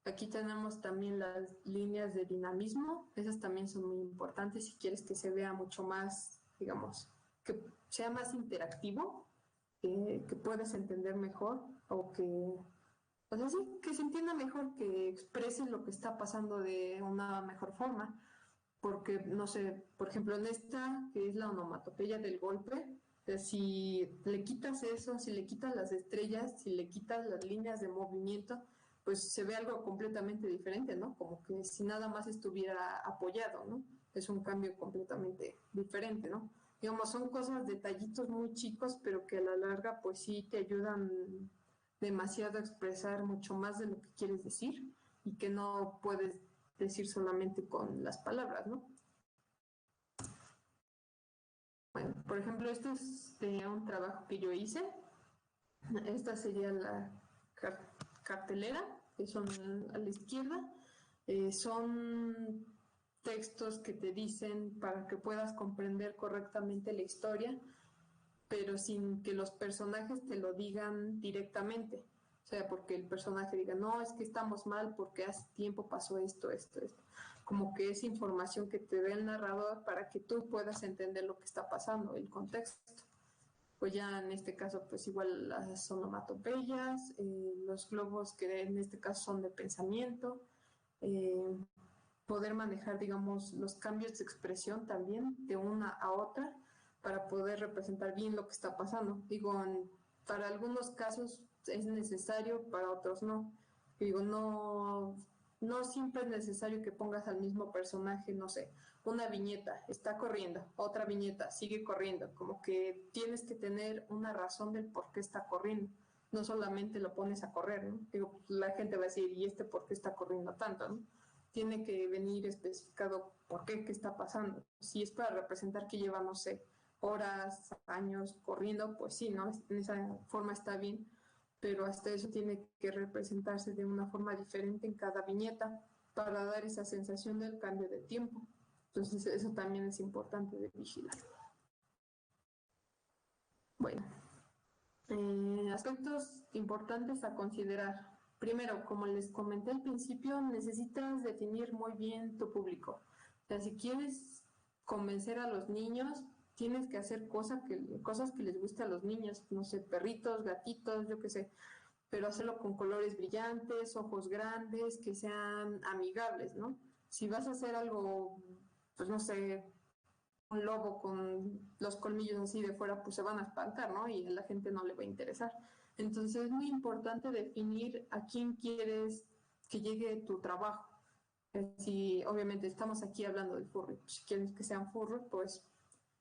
Aquí tenemos también las líneas de dinamismo. Esas también son muy importantes si quieres que se vea mucho más, digamos, que sea más interactivo, que puedas entender mejor o sea, sí, que se entienda mejor, que expresen lo que está pasando de una mejor forma. Porque, no sé, por ejemplo, en esta, que es la onomatopeya del golpe, si le quitas eso, si le quitas las estrellas, si le quitas las líneas de movimiento, pues se ve algo completamente diferente, ¿no? Como que si nada más estuviera apoyado, ¿no? Es un cambio completamente diferente, ¿no? Digamos, son cosas, detallitos muy chicos, pero que a la larga, pues sí te ayudan demasiado a expresar mucho más de lo que quieres decir y que no puedes decir solamente con las palabras, ¿no? Bueno, por ejemplo, este es un trabajo que yo hice. Esta sería la cartelera, que son a la izquierda. Son textos que te dicen para que puedas comprender correctamente la historia, pero sin que los personajes te lo digan directamente. O sea, porque el personaje diga, no, es que estamos mal porque hace tiempo pasó esto. Como que es información que te dé el narrador para que tú puedas entender lo que está pasando, el contexto. Pues ya en este caso, pues igual las onomatopeyas, los globos que en este caso son de pensamiento, poder manejar, digamos, los cambios de expresión también de una a otra para poder representar bien lo que está pasando. Digo, para algunos casos es necesario, para otros no. Digo, no siempre es necesario que pongas al mismo personaje, no sé, una viñeta, está corriendo, otra viñeta, sigue corriendo, como que tienes que tener una razón del por qué está corriendo, no solamente lo pones a correr, ¿no? Digo, la gente va a decir, ¿y este por qué está corriendo tanto, no? Tiene que venir especificado por qué está pasando. Si es para representar que lleva, no sé, horas, años corriendo, pues sí, ¿no? En esa forma está bien, pero hasta eso tiene que representarse de una forma diferente en cada viñeta para dar esa sensación del cambio de tiempo. Entonces eso también es importante de vigilar. Bueno, aspectos importantes a considerar. Primero, como les comenté al principio, necesitas definir muy bien tu público. O sea, si quieres convencer a los niños, tienes que hacer cosas que les guste a los niños, no sé, perritos, gatitos, yo qué sé, pero hacerlo con colores brillantes, ojos grandes, que sean amigables, ¿no? Si vas a hacer algo, pues no sé, un lobo con los colmillos así de fuera, pues se van a espantar, ¿no? Y a la gente no le va a interesar. Entonces es muy importante definir a quién quieres que llegue tu trabajo. Si obviamente estamos aquí hablando del furry, si quieres que sean furros, pues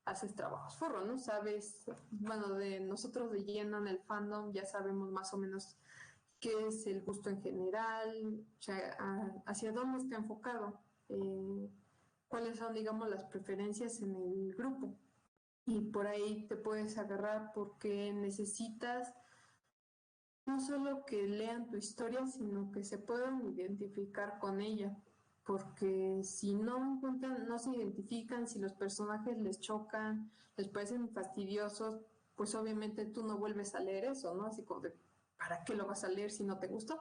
haces trabajos furro, ¿no? Sabes, bueno, de nosotros de lleno en el fandom ya sabemos más o menos qué es el gusto en general, o sea, hacia dónde está enfocado, cuáles son, digamos, las preferencias en el grupo. Y por ahí te puedes agarrar porque necesitas no solo que lean tu historia, sino que se puedan identificar con ella. Porque si no encuentran, no se identifican, si los personajes les chocan, les parecen fastidiosos, pues obviamente tú no vuelves a leer eso, ¿no? Así como de, ¿para qué lo vas a leer si no te gustó?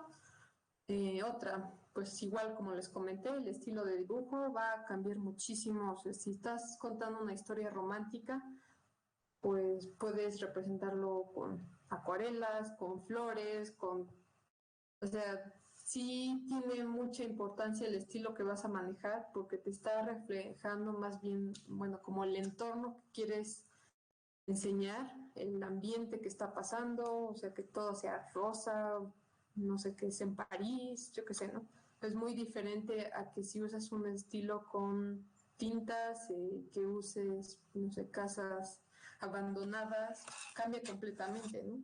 Otra, pues igual como les comenté, el estilo de dibujo va a cambiar muchísimo. O sea, si estás contando una historia romántica, pues puedes representarlo con acuarelas, con flores, con... O sea, sí tiene mucha importancia el estilo que vas a manejar porque te está reflejando más bien, bueno, como el entorno que quieres enseñar, el ambiente que está pasando, o sea, que todo sea rosa, no sé qué es en París, yo qué sé, ¿no? Es muy diferente a que si usas un estilo con tintas, que uses, no sé, casas abandonadas, cambia completamente, ¿no?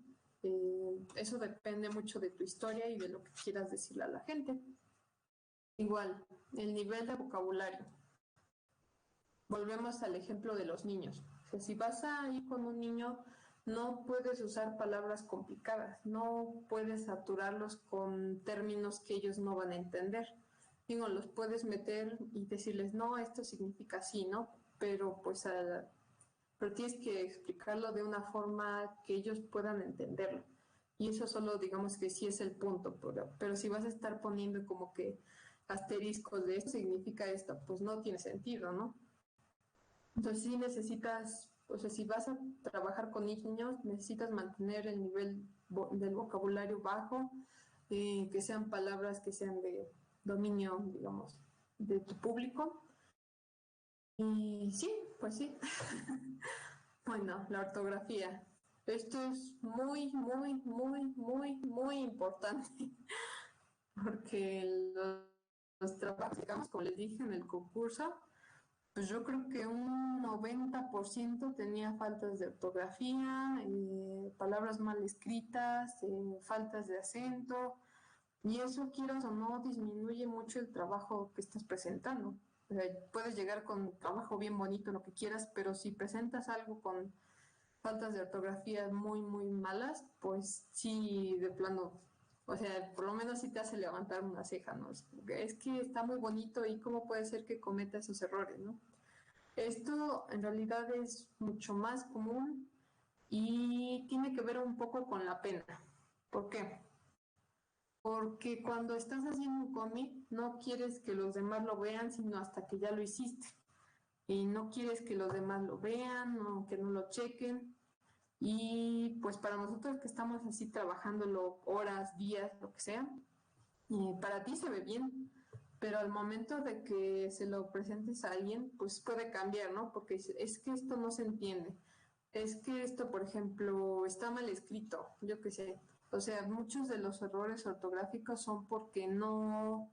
Eso depende mucho de tu historia y de lo que quieras decirle a la gente. Igual, el nivel de vocabulario. Volvemos al ejemplo de los niños. O sea, si vas a ir con un niño, no puedes usar palabras complicadas, no puedes saturarlos con términos que ellos no van a entender. Digo, los puedes meter y decirles, no, esto significa así, ¿no? Pero pues pero tienes que explicarlo de una forma que ellos puedan entenderlo. Y eso solo digamos que sí es el punto, pero si vas a estar poniendo como que asteriscos de esto significa esto, pues no tiene sentido, ¿no? Entonces sí necesitas, o sea, si vas a trabajar con niños, necesitas mantener el nivel del vocabulario bajo, que sean palabras que sean de dominio, digamos, de tu público. Y sí, pues sí. Bueno, la ortografía. Esto es muy, muy, muy, muy, muy importante porque los trabajos, digamos, como les dije en el concurso, pues yo creo que un 90% tenía faltas de ortografía, palabras mal escritas, faltas de acento, y eso, quieras o no, disminuye mucho el trabajo que estás presentando. O sea, puedes llegar con trabajo bien bonito, lo que quieras, pero si presentas algo con faltas de ortografía muy, muy malas, pues sí, de plano, o sea, por lo menos sí te hace levantar una ceja, ¿no? Es que está muy bonito y cómo puede ser que cometa esos errores, ¿no? Esto en realidad es mucho más común y tiene que ver un poco con la pena. ¿Por qué? Porque cuando estás haciendo un cómic no quieres que los demás lo vean, sino hasta que ya lo hiciste. Y no quieres que los demás lo vean o que no lo chequen. Y pues para nosotros que estamos así trabajándolo horas, días, lo que sea, para ti se ve bien, pero al momento de que se lo presentes a alguien, pues puede cambiar, ¿no? Porque es que esto no se entiende, es que esto, por ejemplo, está mal escrito, yo qué sé. O sea, muchos de los errores ortográficos son porque no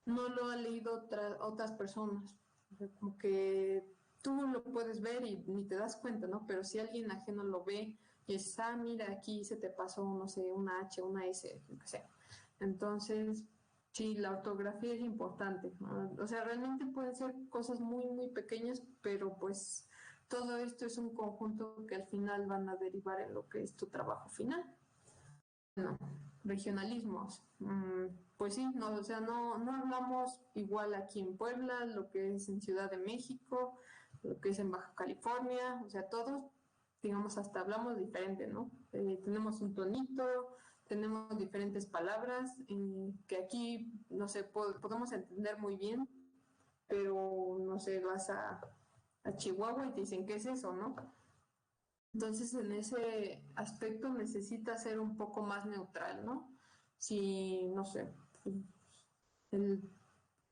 lo han leído otras personas. O sea, como que tú lo puedes ver y ni te das cuenta, ¿no? Pero si alguien ajeno lo ve y dices, ah, mira, aquí se te pasó, no sé, una H, una S, lo que sea. Entonces, sí, la ortografía es importante, ¿no? O sea, realmente pueden ser cosas muy, muy pequeñas, pero pues todo esto es un conjunto que al final van a derivar en lo que es tu trabajo final. Bueno, regionalismos. Pues sí, no, o sea, no hablamos igual aquí en Puebla, lo que es en Ciudad de México, lo que es en Baja California, o sea, todos, digamos, hasta hablamos diferente, ¿no? Tenemos un tonito, tenemos diferentes palabras que aquí, no sé, podemos entender muy bien, pero, no sé, vas a Chihuahua y te dicen, ¿qué es eso, no? Entonces, en ese aspecto necesita ser un poco más neutral, ¿no? Si, no sé, el,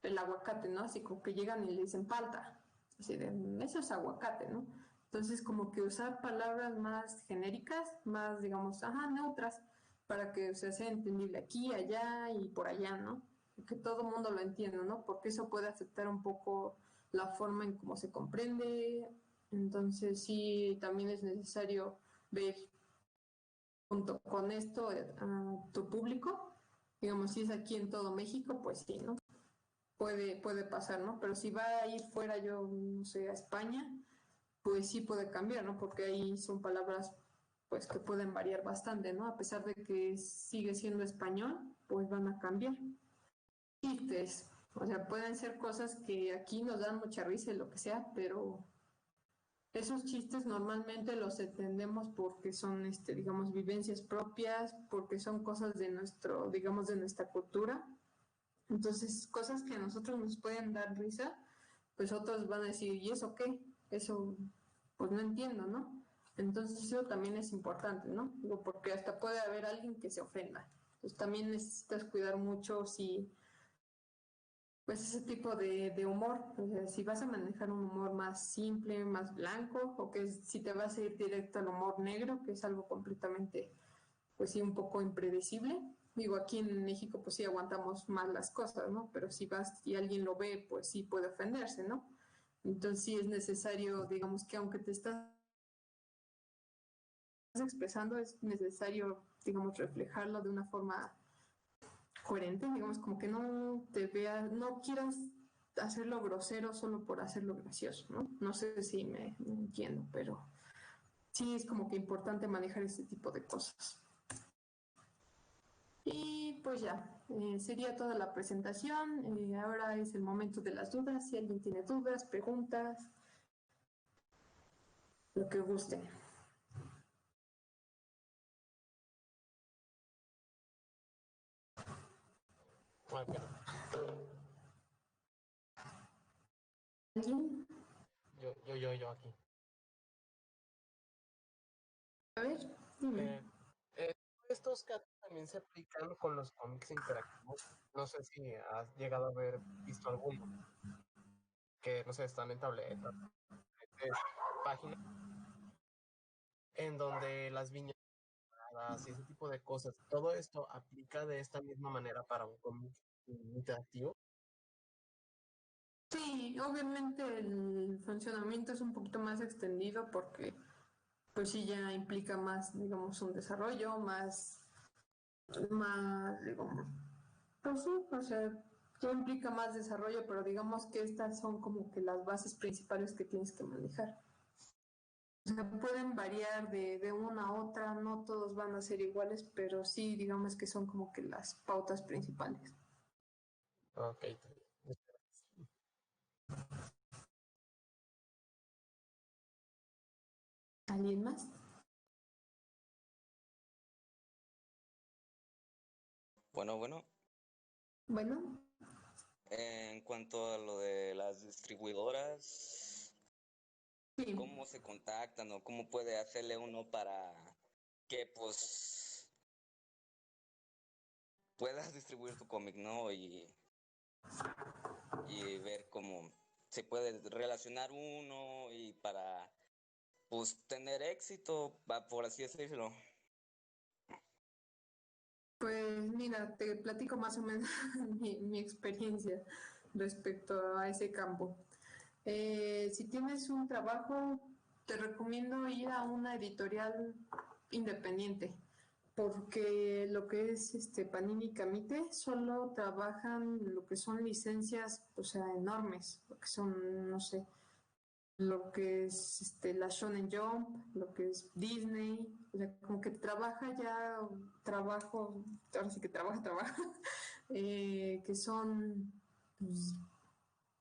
el aguacate, ¿no? Así como que llegan y le dicen palta. así de, eso es aguacate, ¿no? Entonces, como que usar palabras más genéricas, más, digamos, neutras, para que sea entendible aquí, allá y por allá, ¿no? Que todo el mundo lo entienda, ¿no? Porque eso puede afectar un poco la forma en cómo se comprende. Entonces, sí, también es necesario ver junto con esto a tu público. Digamos, si es aquí en todo México, pues sí, ¿no? Puede pasar, ¿no? Pero si va a ir fuera, yo no sé, a España, pues sí puede cambiar, ¿no? Porque ahí son palabras pues que pueden variar bastante, ¿no? A pesar de que sigue siendo español, pues van a cambiar. Chistes, o sea, pueden ser cosas que aquí nos dan mucha risa y lo que sea, pero esos chistes normalmente los entendemos porque son, digamos, vivencias propias, porque son cosas de digamos, de nuestra cultura. Entonces, cosas que a nosotros nos pueden dar risa, pues otros van a decir, ¿y eso qué? Eso, pues no entiendo, ¿no? Entonces, eso también es importante, ¿no? Digo, porque hasta puede haber alguien que se ofenda. Entonces, también necesitas cuidar mucho pues ese tipo de humor. O sea, si vas a manejar un humor más simple, más blanco, o que si te vas a ir directo al humor negro, que es algo completamente, pues sí, un poco impredecible. Digo, aquí en México pues sí aguantamos más las cosas, ¿no? Pero si vas y alguien lo ve, pues sí puede ofenderse, ¿no? Entonces sí es necesario, digamos que aunque te estás expresando, es necesario, digamos, reflejarlo de una forma coherente, digamos, como que no te veas, no quieras hacerlo grosero solo por hacerlo gracioso, ¿no? No sé si me entiendo, pero sí es como que importante manejar ese tipo de cosas. Y pues ya, sería toda la presentación. Ahora es el momento de las dudas. Si alguien tiene dudas, preguntas, lo que gusten. Okay. ¿Alguien? Yo aquí. A ver, dime. Estos casos también se aplican con los cómics interactivos. No sé si has llegado a haber visto alguno que, no sé, están en tabletas, páginas en donde las viñetas y ese tipo de cosas, todo esto aplica de esta misma manera para un cómic interactivo. Sí, obviamente el funcionamiento es un poquito más extendido porque pues sí ya implica más, digamos, un desarrollo, digamos, pues sí, o sea, ya implica más desarrollo, pero digamos que estas son como que las bases principales que tienes que manejar. O sea, pueden variar de una a otra, no todos van a ser iguales, pero sí, digamos que son como que las pautas principales. Ok. ¿Alguien más? Bueno. Bueno, En cuanto a lo de las distribuidoras, sí. ¿cómo se contactan o cómo puede hacerle uno para que pues puedas distribuir tu cómic, ¿no? Y ver cómo se puede relacionar uno y para pues tener éxito, por así decirlo. Pues mira, te platico más o menos mi experiencia respecto a ese campo. Si tienes un trabajo, te recomiendo ir a una editorial independiente, porque lo que es Panini y Camite solo trabajan lo que son licencias, o sea, enormes, lo que son, no sé, lo que es la Shonen Jump, lo que es Disney, o sea, como que trabaja ya trabajo, ahora sí que trabaja, que son pues,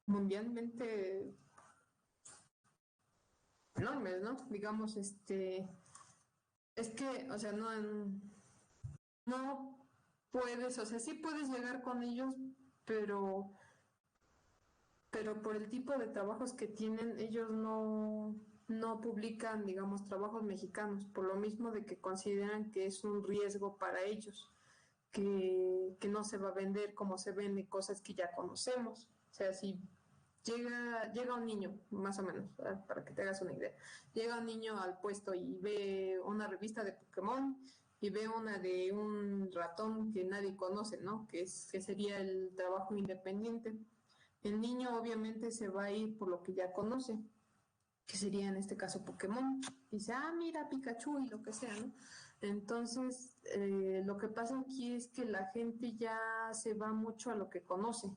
mundialmente enormes, ¿no? Digamos, es que, o sea, no puedes, o sea, sí puedes llegar con ellos, pero por el tipo de trabajos que tienen, ellos no publican, digamos, trabajos mexicanos, por lo mismo de que consideran que es un riesgo para ellos, que no se va a vender como se venden cosas que ya conocemos. O sea, si llega un niño, más o menos, para que te hagas una idea. Llega un niño al puesto y ve una revista de Pokémon y ve una de un ratón que nadie conoce, ¿no? Que sería el trabajo independiente. El niño obviamente se va a ir por lo que ya conoce, que sería en este caso Pokémon. Dice, mira Pikachu y lo que sea, ¿no? Entonces, lo que pasa aquí es que la gente ya se va mucho a lo que conoce.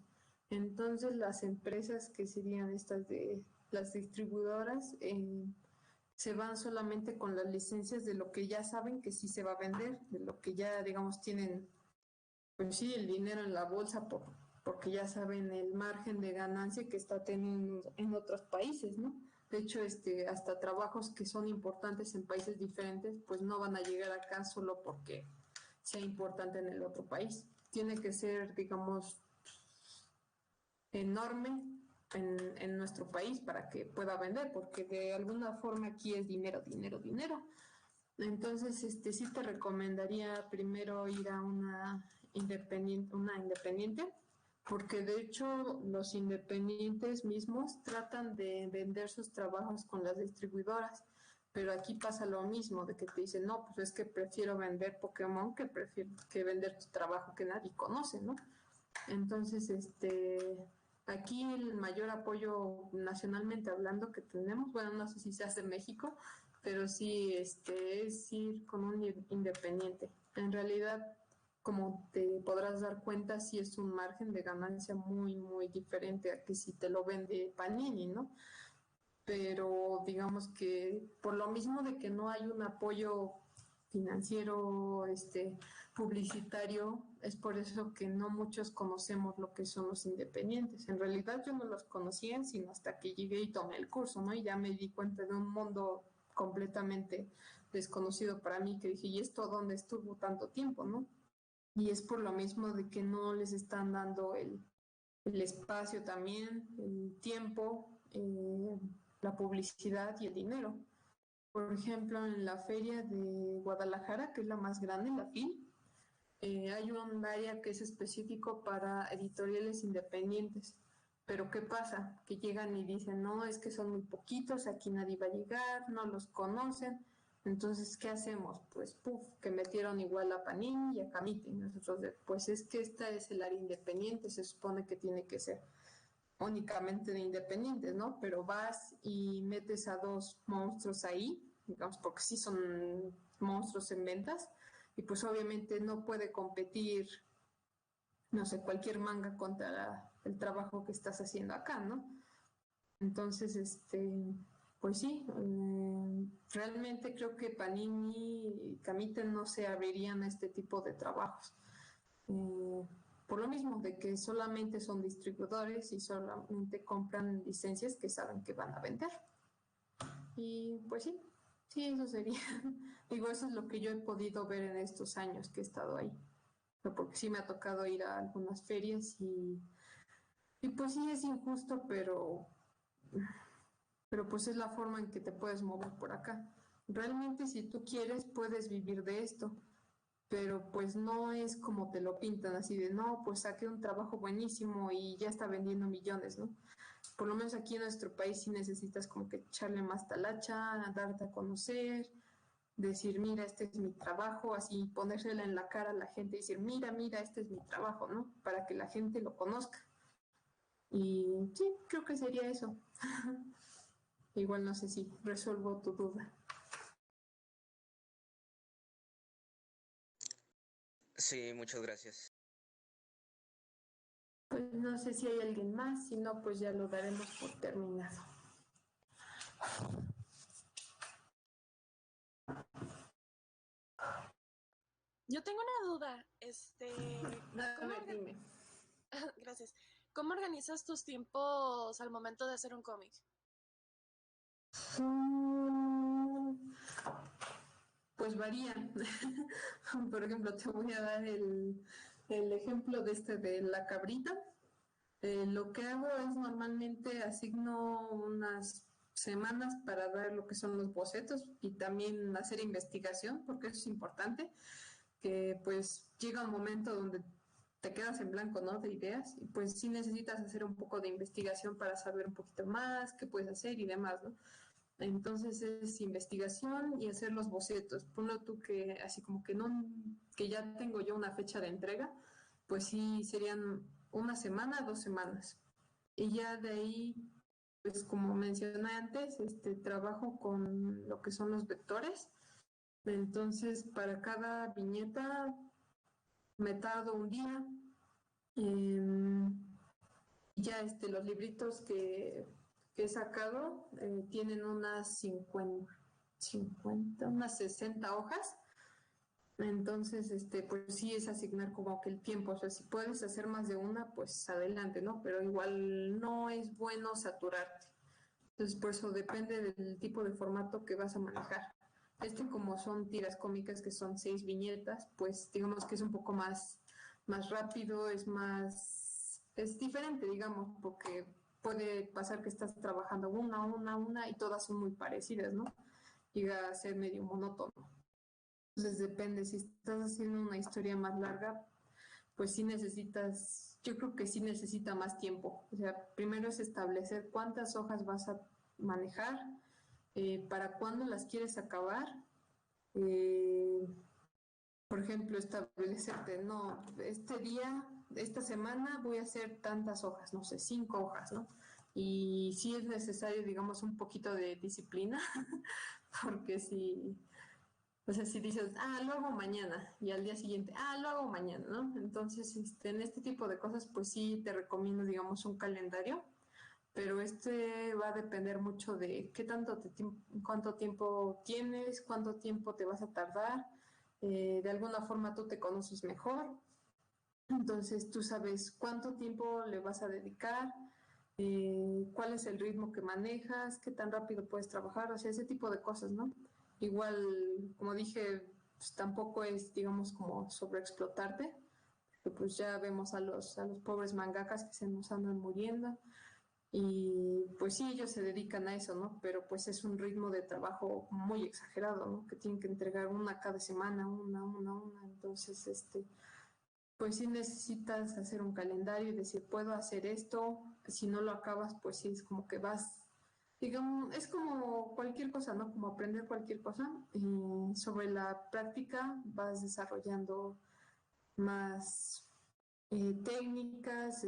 Entonces, las empresas que serían estas de las distribuidoras se van solamente con las licencias de lo que ya saben que sí se va a vender, de lo que ya, digamos, tienen, pues sí, el dinero en la bolsa porque ya saben el margen de ganancia que está teniendo en otros países, ¿no? De hecho, hasta trabajos que son importantes en países diferentes, pues no van a llegar acá solo porque sea importante en el otro país. Tiene que ser, digamos, enorme en nuestro país para que pueda vender, porque de alguna forma aquí es dinero, dinero, dinero. Entonces, sí te recomendaría primero ir a una independiente, porque de hecho los independientes mismos tratan de vender sus trabajos con las distribuidoras, pero aquí pasa lo mismo, de que te dicen, no, pues es que prefiero vender Pokémon que vender tu trabajo que nadie conoce, ¿no? Entonces, aquí el mayor apoyo nacionalmente hablando que tenemos, bueno, no sé si se hace en México, pero sí es ir con un independiente. En realidad, como te podrás dar cuenta, sí es un margen de ganancia muy, muy diferente a que si te lo vende Panini, ¿no? Pero digamos que por lo mismo de que no hay un apoyo financiero, publicitario, es por eso que no muchos conocemos lo que son los independientes. En realidad yo no los conocía sino hasta que llegué y tomé el curso, ¿no? Y ya me di cuenta de un mundo completamente desconocido para mí, que dije, ¿y esto dónde estuvo tanto tiempo, no? Y es por lo mismo de que no les están dando el espacio también, el tiempo, la publicidad y el dinero. Por ejemplo, en la feria de Guadalajara, que es la más grande, la FIL, hay un área que es específico para editoriales independientes. Pero ¿qué pasa? Que llegan y dicen, no, es que son muy poquitos, aquí nadie va a llegar, no los conocen. Entonces, ¿qué hacemos? Pues, que metieron igual a Panini y a Camite. Y nosotros, pues es que esta es el área independiente, se supone que tiene que ser únicamente de independientes, ¿no? Pero vas y metes a dos monstruos ahí, digamos, porque sí son monstruos en ventas, y pues obviamente no puede competir, no sé, cualquier manga contra el trabajo que estás haciendo acá, ¿no? Entonces, pues sí, realmente creo que Panini y Camite no se abrirían a este tipo de trabajos. Por lo mismo, de que solamente son distribuidores y solamente compran licencias que saben que van a vender. Y pues sí, eso sería. Digo, eso es lo que yo he podido ver en estos años que he estado ahí. Porque sí me ha tocado ir a algunas ferias y pues sí es injusto, pero pues es la forma en que te puedes mover por acá. Realmente si tú quieres puedes vivir de esto, pero pues no es como te lo pintan así de, no, pues saqué un trabajo buenísimo y ya está vendiendo millones, ¿no? Por lo menos aquí en nuestro país sí necesitas como que echarle más talacha, darte a conocer, decir, mira, este es mi trabajo, así ponérsela en la cara a la gente y decir, mira, este es mi trabajo, ¿no? Para que la gente lo conozca. Y sí, creo que sería eso. Igual no sé si resuelvo tu duda. Sí, muchas gracias. Pues no sé si hay alguien más, si no, pues ya lo daremos por terminado. Yo tengo una duda, A ver, dime. Gracias. ¿Cómo organizas tus tiempos al momento de hacer un cómic? Pues varía. Por ejemplo, te voy a dar el ejemplo de la cabrita. Lo que hago es normalmente asigno unas semanas para ver lo que son los bocetos y también hacer investigación, porque eso es importante, que pues llega un momento donde te quedas en blanco, ¿no? De ideas, y pues sí necesitas hacer un poco de investigación para saber un poquito más, qué puedes hacer y demás, ¿no? Entonces es investigación y hacer los bocetos. Ponlo tú que así como que no, que ya tengo yo una fecha de entrega, pues sí serían una semana, 2 semanas. Y ya de ahí, pues como mencioné antes, trabajo con lo que son los vectores. Entonces, para cada viñeta me tardo un día. Ya los libritos que he sacado tienen unas 50, unas 60 hojas. Entonces, pues sí es asignar como que el tiempo. O sea, si puedes hacer más de una, pues adelante, ¿no? Pero igual no es bueno saturarte. Entonces, por eso depende del tipo de formato que vas a manejar. Como son tiras cómicas, que son 6 viñetas, pues digamos que es un poco más rápido, es diferente, digamos, porque puede pasar que estás trabajando una, y todas son muy parecidas, ¿no? Llega a ser medio monótono. Entonces depende, si estás haciendo una historia más larga, pues sí necesitas, yo creo que sí necesita más tiempo. O sea, primero es establecer cuántas hojas vas a manejar, para cuándo las quieres acabar. Por ejemplo, establecerte, no, este día, esta semana voy a hacer tantas hojas, no sé, 5 hojas, ¿no? Y sí es necesario, digamos, un poquito de disciplina, porque o sea, si dices, lo hago mañana, y al día siguiente, lo hago mañana, ¿no? Entonces, en este tipo de cosas, pues sí te recomiendo, digamos, un calendario, pero va a depender mucho de cuánto tiempo tienes, cuánto tiempo te vas a tardar. De alguna forma tú te conoces mejor, entonces tú sabes cuánto tiempo le vas a dedicar, cuál es el ritmo que manejas, qué tan rápido puedes trabajar, o sea, ese tipo de cosas, ¿no? Igual, como dije, pues tampoco es, digamos, como sobreexplotarte, porque pues ya vemos a los pobres mangakas que se nos andan muriendo, y pues sí, ellos se dedican a eso, ¿no? Pero pues es un ritmo de trabajo muy exagerado, ¿no? Que tienen que entregar una cada semana, una. Entonces, pues sí necesitas hacer un calendario y decir, puedo hacer esto. Si no lo acabas, pues sí, es como que vas, digamos, es como cualquier cosa, ¿no? Como aprender cualquier cosa. Sobre la práctica vas desarrollando más técnicas,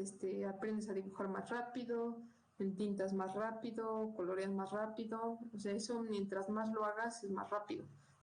aprendes a dibujar más rápido, en tintas más rápido, coloreas más rápido, o sea, eso mientras más lo hagas es más rápido.